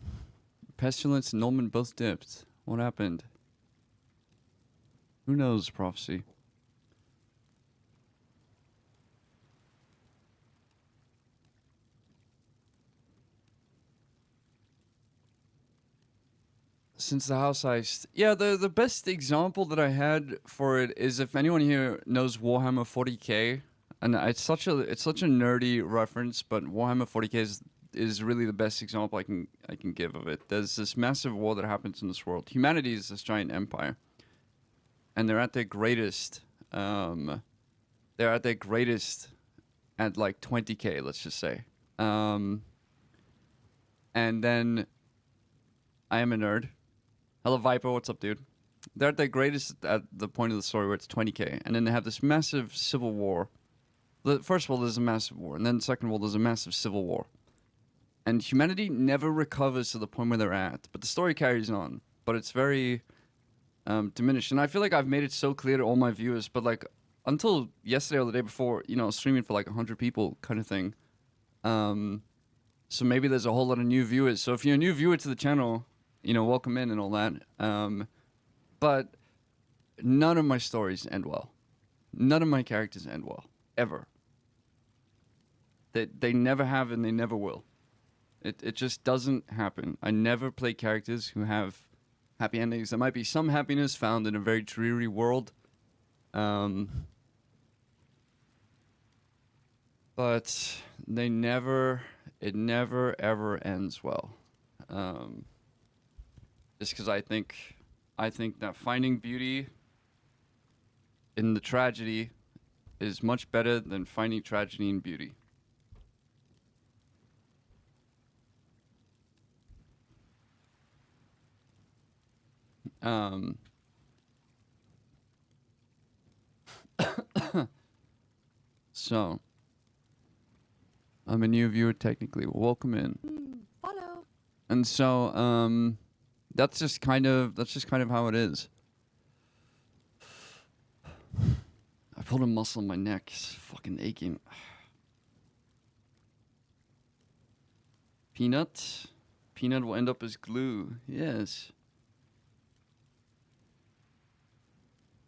Pestilence and Norman both dipped. What happened? Who knows, Prophecy? Since the house heist, yeah, the best example that I had for it is if anyone here knows Warhammer 40k, and it's such a nerdy reference, but Warhammer 40k is really the best example I can give of it. There's this massive war that happens in this world. Humanity is this giant empire, and they're at their greatest. They're at their greatest at like 20k, let's just say. And then I am a nerd. Hello, Viper. What's up, dude? They're at their greatest at the point of the story where it's 20k, and then they have this massive civil war. First of all, there's a massive war, and then second of all, there's a massive civil war. And humanity never recovers to the point where they're at, but the story carries on. But it's very diminished, and I feel like I've made it so clear to all my viewers. But like until yesterday or the day before, you know, streaming for like 100 people, kind of thing. So maybe there's a whole lot of new viewers. So if you're a new viewer to the channel, you know, welcome in and all that. But none of my stories end well. None of my characters end well, ever. They never have and they never will. It just doesn't happen. I never play characters who have happy endings. There might be some happiness found in a very dreary world. But it never ever ends well. Just because I think that finding beauty in the tragedy is much better than finding tragedy in beauty. So, I'm a new viewer technically. Welcome in. Follow. And so that's just kind of how it is. I pulled a muscle in my neck. It's fucking aching. Peanut. Peanut will end up as glue. Yes.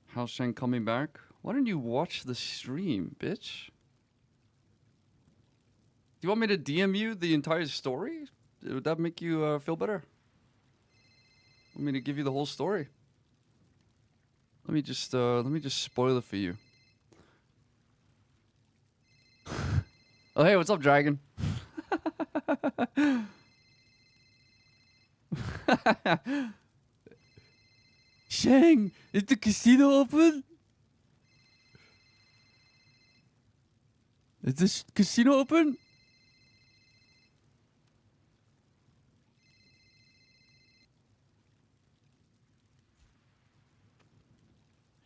How's Shang coming back? Why don't you watch the stream, bitch? Do you want me to DM you the entire story? Would that make you feel better? Want me to give you the whole story? Let me just spoil it for you. Oh hey, what's up, Dragon? Shang, is the casino open? Is this casino open?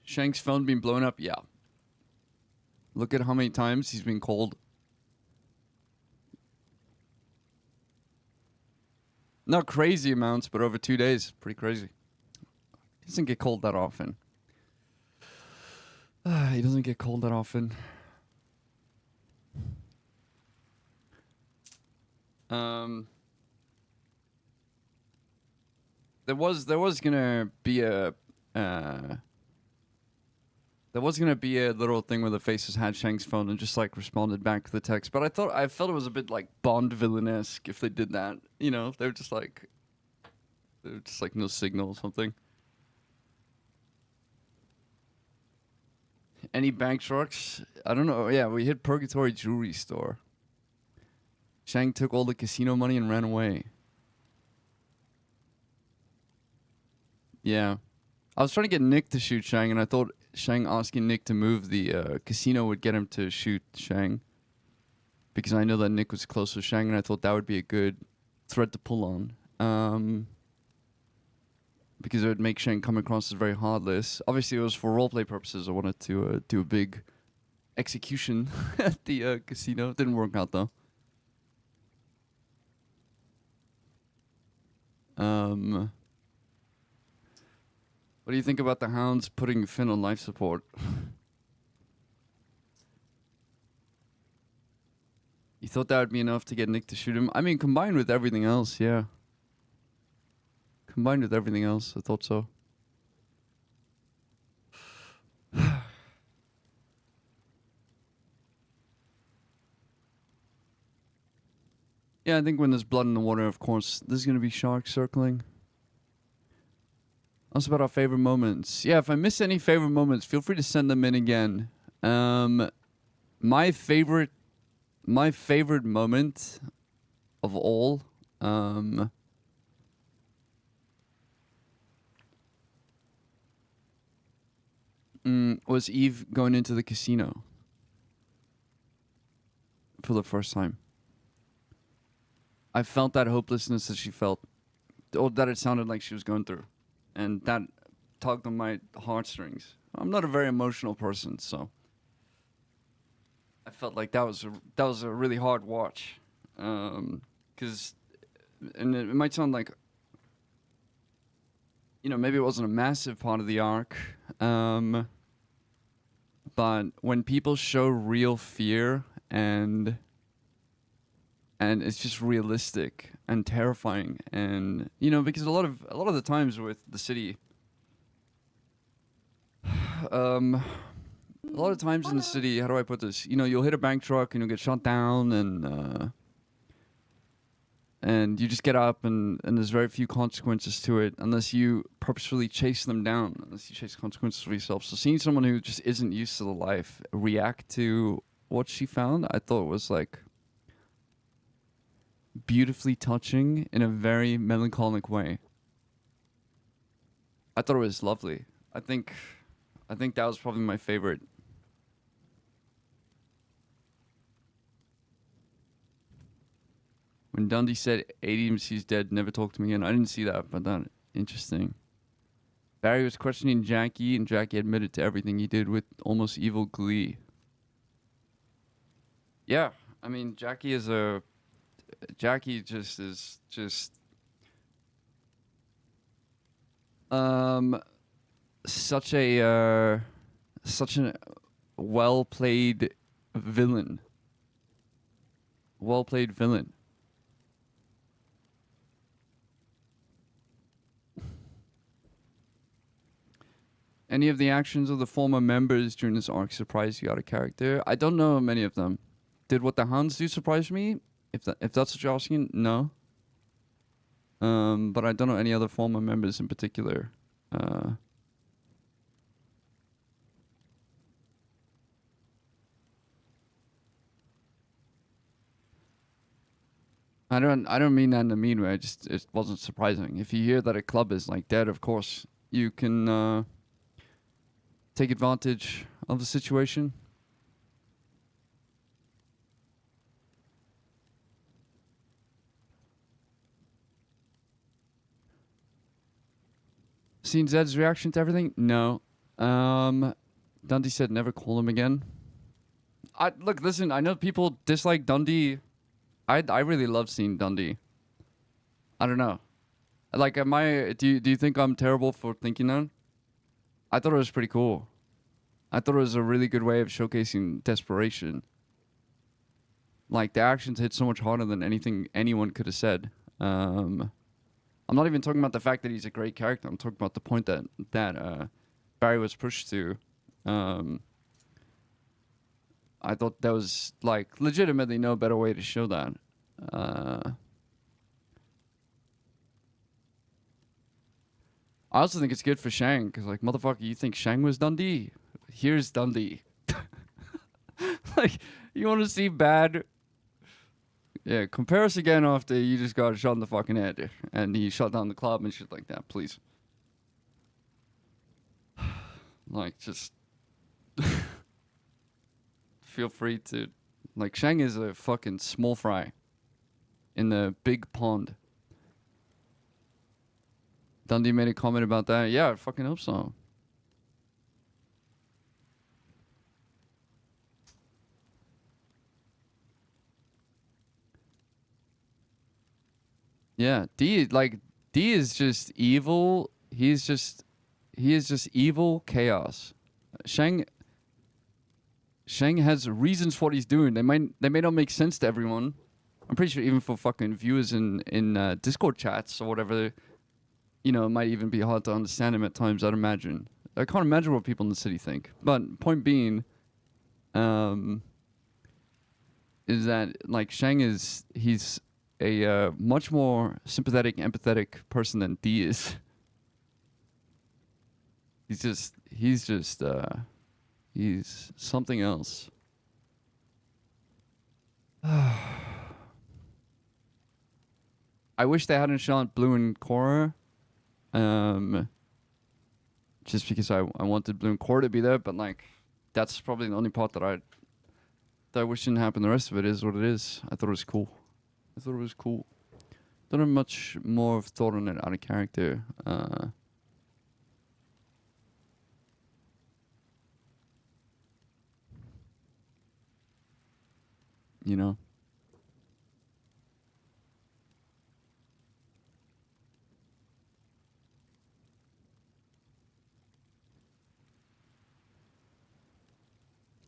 Shang's phone being blown up? Yeah. Look at how many times he's been called. Not crazy amounts, but over 2 days. Pretty crazy. He doesn't get called that often. He doesn't get called that often. There was gonna be a little thing where the faces had Shang's phone and just like responded back to the text, but I felt it was a bit like Bond villain-esque if they did that. You know, they were just like no signal or something. Any bank trucks? I don't know. Yeah, we hit Purgatory Jewelry Store. Shang took all the casino money and ran away. Yeah. I was trying to get Nick to shoot Shang, and I thought Shang asking Nick to move the casino would get him to shoot Shang. Because I know that Nick was close with Shang, and I thought that would be a good thread to pull on. Because it would make Shang come across as very heartless. Obviously, it was for roleplay purposes. I wanted to do a big execution at the casino. It didn't work out, though. What do you think about the Hounds putting Finn on life support? You thought that would be enough to get Nick to shoot him? I mean, combined with everything else, yeah. Combined with everything else, I thought so. Yeah, I think when there's blood in the water, of course, there's going to be sharks circling. Also about our favorite moments. Yeah, if I miss any favorite moments, feel free to send them in again. My favorite moment of all, was Eve going into the casino for the first time. I felt that hopelessness that she felt, or that it sounded like she was going through. And that tugged on my heartstrings. I'm not a very emotional person, so I felt like that was a really hard watch. 'Cause, and it might sound like, you know, maybe it wasn't a massive part of the arc, but when people show real fear and it's just realistic and terrifying, and you know, because a lot of the times with the city, a lot of times in the city, how do I put this? You know, you'll hit a bank truck and you'll get shot down, and you just get up, and there's very few consequences to it unless you purposefully chase them down, unless you chase consequences for yourself. So seeing someone who just isn't used to the life react to what she found, I thought was like beautifully touching in a very melancholic way. I thought it was lovely. I think that was probably my favorite. When Dundee said ADMC's dead, never talk to me again. I didn't see that, but that interesting. Barry was questioning Jackie, and Jackie admitted to everything he did with almost evil glee. Yeah, I mean, Jackie just is just Such an well played villain. Well played villain. Any of the actions of the former members during this arc surprised you out of character? I don't know many of them. Did what the Hounds do surprise me? If that's what you're asking, no. But I don't know any other former members in particular. I don't mean that in a mean way. It wasn't surprising. If you hear that a club is like dead, of course you can take advantage of the situation. Seen Zed's reaction to everything? No. Dundee said never call him again. Look, listen, I know people dislike Dundee. I really love seeing Dundee. I don't know. Like, do you think I'm terrible for thinking that? I thought it was pretty cool. I thought it was a really good way of showcasing desperation. Like, the actions hit so much harder than anything anyone could have said. I'm not even talking about the fact that he's a great character. I'm talking about the point that Barry was pushed to. I thought there was, like, legitimately no better way to show that. I also think it's good for Shang, because, like, motherfucker, you think Shang was Dundee? Here's Dundee. Like, you want to see bad? Yeah, compare us again after you just got shot in the fucking head, and he shut down the club and shit like that, please. Like, just... feel free to... Like, Shang is a fucking small fry in the big pond. Dundee made a comment about that. Yeah, I fucking hope so. Yeah, D is just evil. He is just evil chaos. Shang has reasons for what he's doing. They may not make sense to everyone. I'm pretty sure even for fucking viewers in Discord chats or whatever, you know, it might even be hard to understand him at times, I'd imagine. I can't imagine what people in the city think. But point being, is that, like, Shang he's a much more sympathetic, empathetic person than D is. He's something else. I wish they hadn't shot Blue and Cora. Just because I wanted Blue and Cora to be there, but, like, that's probably the only part that I wish didn't happen. The rest of it is what it is. I thought it was cool. Don't have much more thought on it out of character. You know?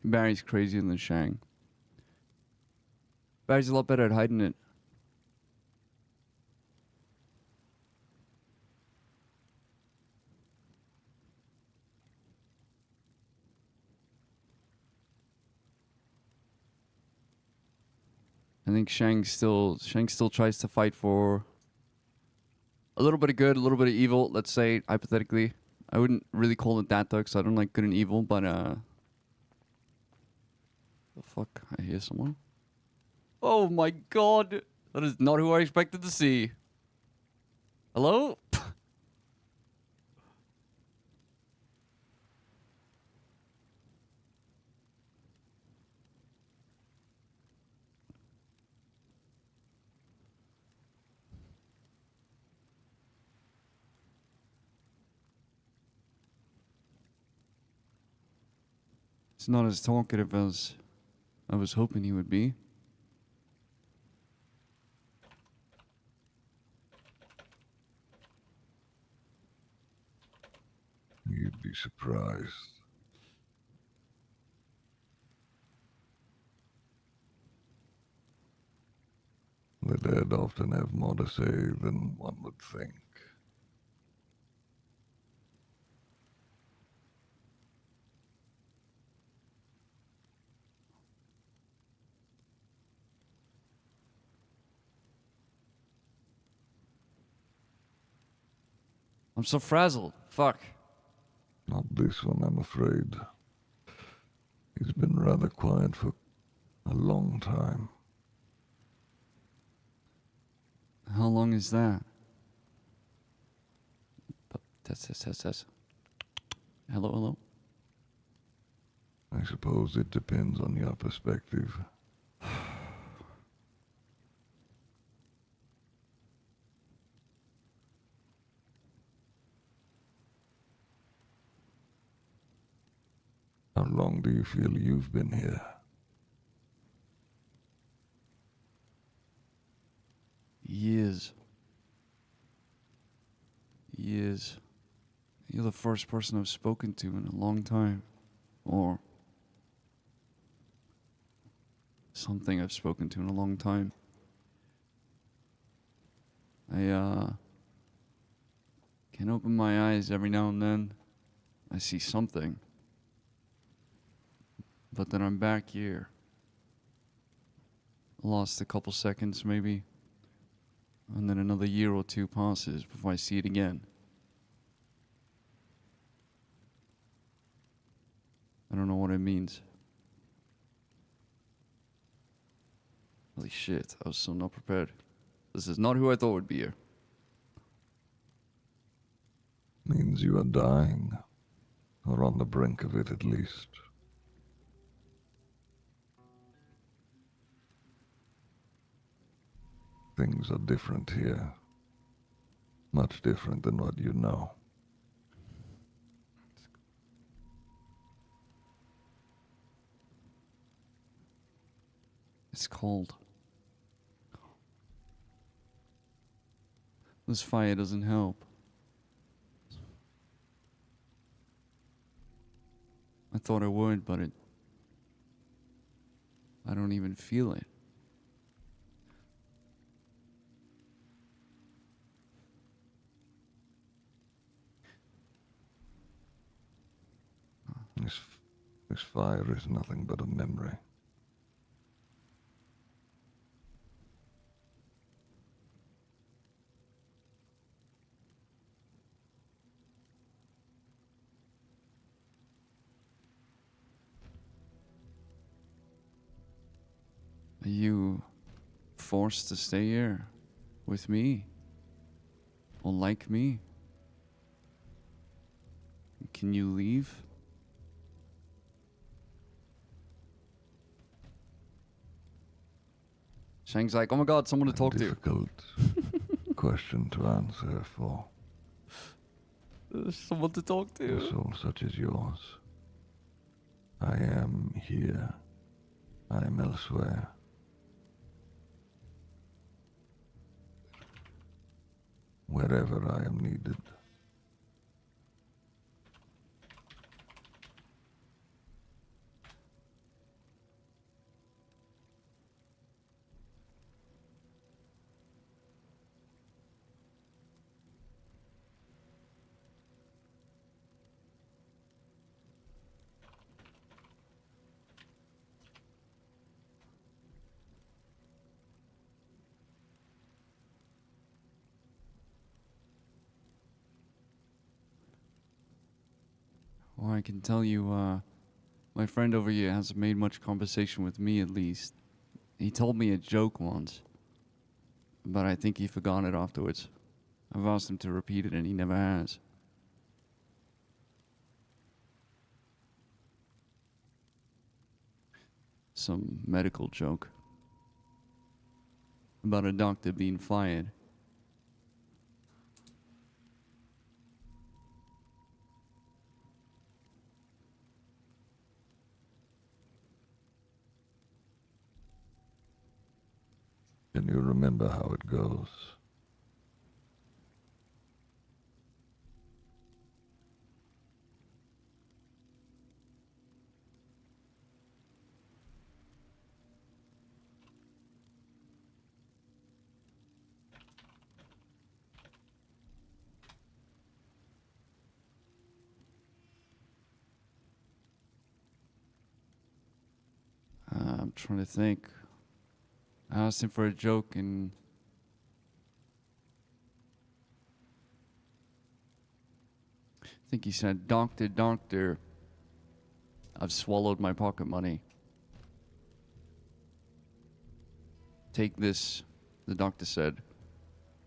Barry's crazier than Shang. Barry's a lot better at hiding it. I think Shang still tries to fight for a little bit of good, a little bit of evil, let's say, hypothetically. I wouldn't really call it that, though, because I don't like good and evil, but, the fuck? I hear someone. Oh my god! That is not who I expected to see. Hello? It's not as talkative as I was hoping he would be. You'd be surprised. The dead often have more to say than one would think. I'm so frazzled. Fuck. Not this one, I'm afraid. He's been rather quiet for a long time. How long is that? Test. Hello, hello. I suppose it depends on your perspective. How long do you feel you've been here? Years. You're the first person I've spoken to in a long time. Or something I've spoken to in a long time. I can open my eyes every now and then. I see something. But then I'm back here. Lost a couple seconds maybe. And then another year or two passes before I see it again. I don't know what it means. Holy shit, I was so not prepared. This is not who I thought would be here. Means you are dying, or on the brink of it at least. Things are different here. Much different than what you know. It's cold. This fire doesn't help. I thought it would, but I don't even feel it. This fire is nothing but a memory. Are you forced to stay here with me? Or like me? Can you leave? Shang's like, oh my god, someone to talk to. Difficult question to answer for There's someone to talk a to. soul such as yours. I am here. I am elsewhere. Wherever I am needed. Well, I can tell you, my friend over here hasn't made much conversation with me, at least. He told me a joke once, but I think he forgot it afterwards. I've asked him to repeat it, and he never has. Some medical joke about a doctor being fired. Can you remember how it goes? trying to think. I asked him for a joke and I think he said, "Doctor, doctor, I've swallowed my pocket money. Take this," the doctor said,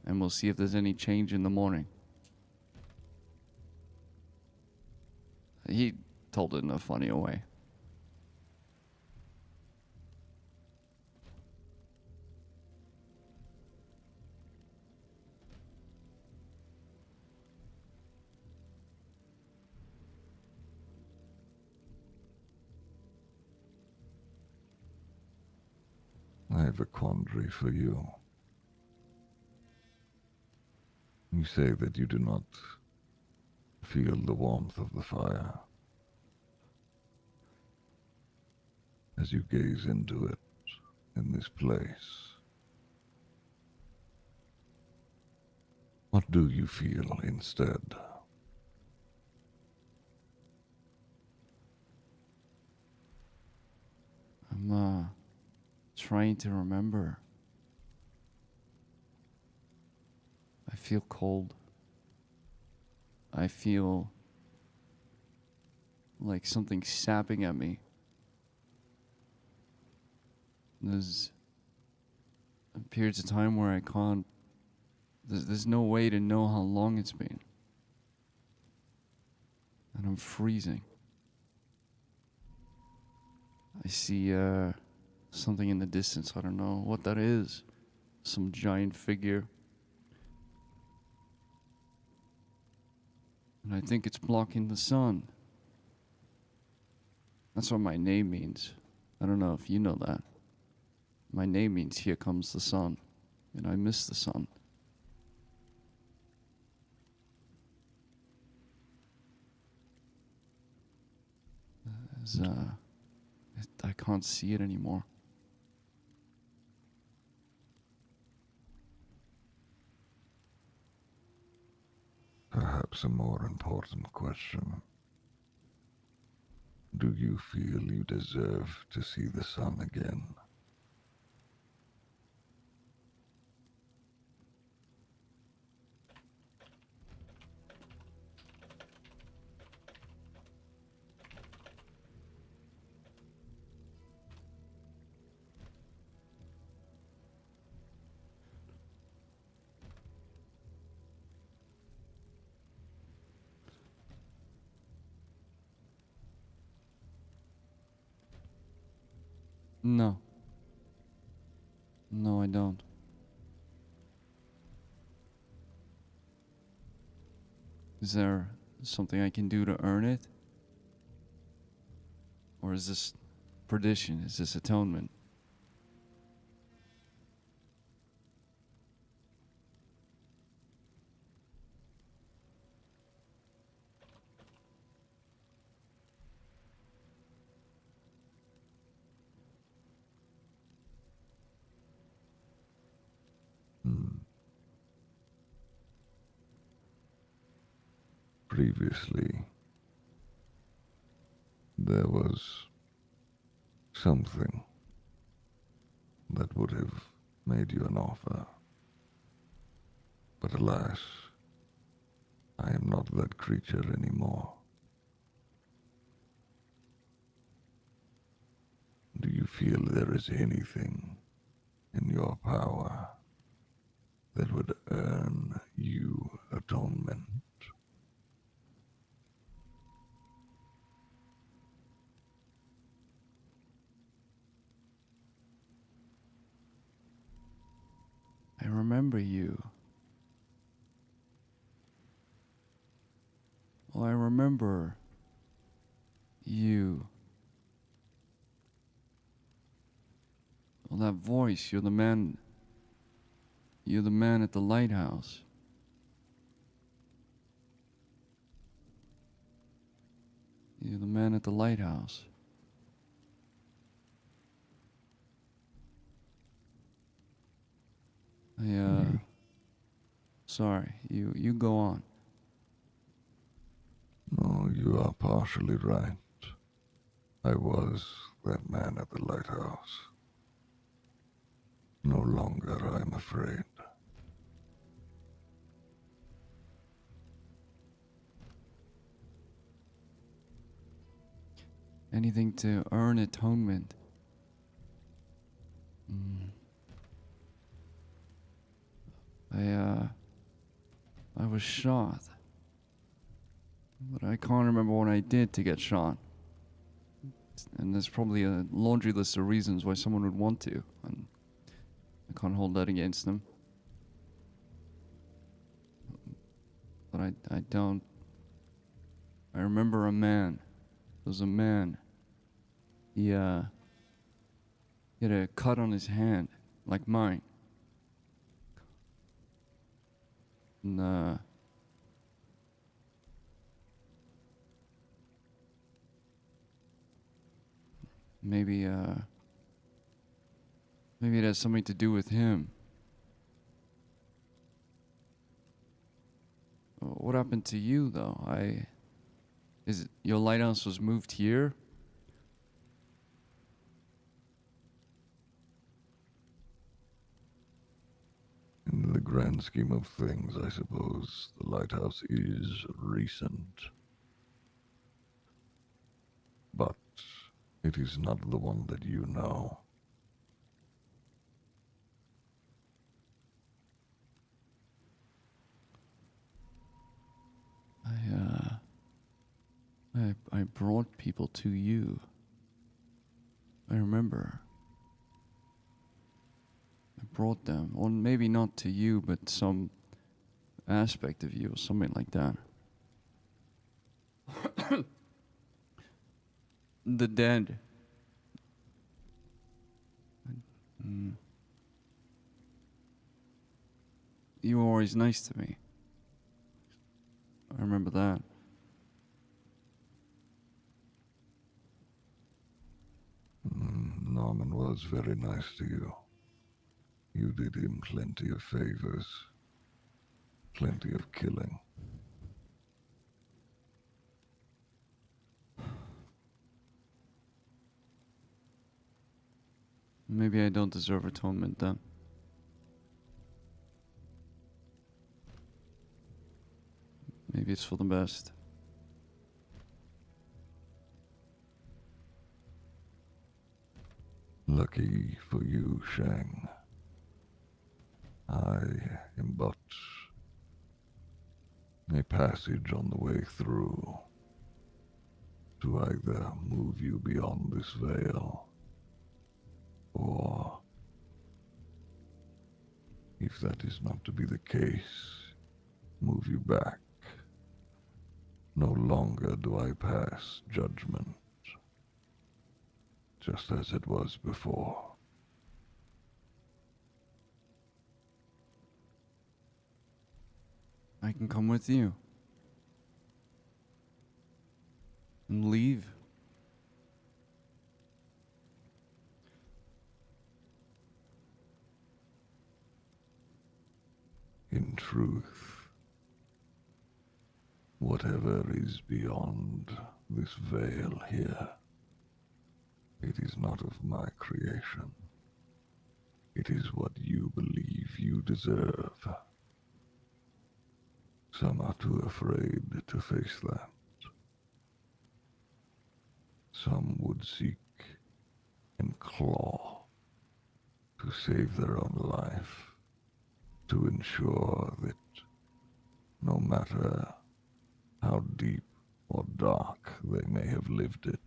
"and we'll see if there's any change in the morning." He told it in a funny way. I have a quandary for you. You say that you do not feel the warmth of the fire as you gaze into it in this place. What do you feel instead? I'm trying to remember. I feel cold. I feel like something sapping at me. There's periods of time where I can't. There's no way to know how long it's been. And I'm freezing. I see something in the distance. I don't know what that is. Some giant figure. And I think it's blocking the sun. That's what my name means. I don't know if you know that. My name means "here comes the sun." And I miss the sun. As, I can't see it anymore. Perhaps a more important question. Do you feel you deserve to see the sun again? No. No, I don't. Is there something I can do to earn it? Or is this perdition? Is this atonement? Previously, there was something that would have made you an offer. But alas, I am not that creature anymore. Do you feel there is anything in your power that would earn you atonement? I remember you. Oh, I remember you. Oh, that voice. You're the man. You're the man at the lighthouse. You're the man at the lighthouse. Sorry, you go on. No, you are partially right. I was that man at the lighthouse. No longer, I'm afraid. Anything to earn atonement. I was shot. But I can't remember what I did to get shot. And there's probably a laundry list of reasons why someone would want to. And I can't hold that against them. But I don't. I remember a man. There was a man. He had a cut on his hand, like mine. And maybe it has something to do with him. What happened to you, though? Is it your lighthouse was moved here? In the grand scheme of things, I suppose the lighthouse is recent. But it is not the one that you know. I brought people to you. I remember. I brought them. Or maybe not to you, but some aspect of you, or something like that. The dead. You were always nice to me. I remember that. Norman was very nice to you. You did him plenty of favors, plenty of killing. Maybe I don't deserve atonement then. Maybe it's for the best. Lucky for you, Shang. I am but a passage on the way through to either move you beyond this veil, or, if that is not to be the case, move you back. No longer do I pass judgment, just as it was before. I can come with you. And leave. In truth, whatever is beyond this veil here, it is not of my creation. It is what you believe you deserve. Some are too afraid to face that. Some would seek and claw to save their own life, to ensure that no matter how deep or dark they may have lived it,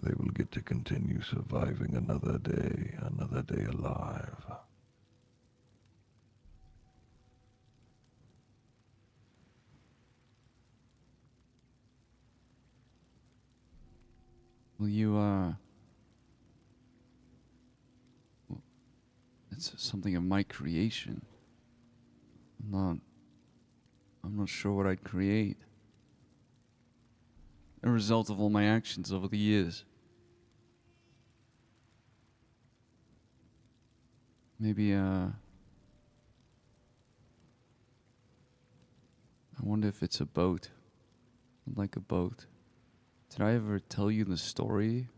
they will get to continue surviving another day alive. Will you, it's something of my creation. I'm not sure what I'd create. A result of all my actions over the years. Maybe, I wonder if it's a boat. I'd like a boat. Did I ever tell you the story?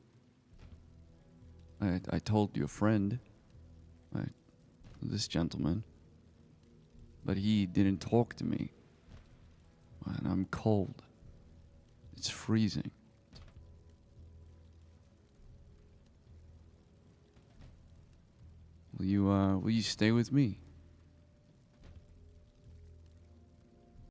I told your friend, this gentleman, but he didn't talk to me. And I'm cold. It's freezing. Will you stay with me?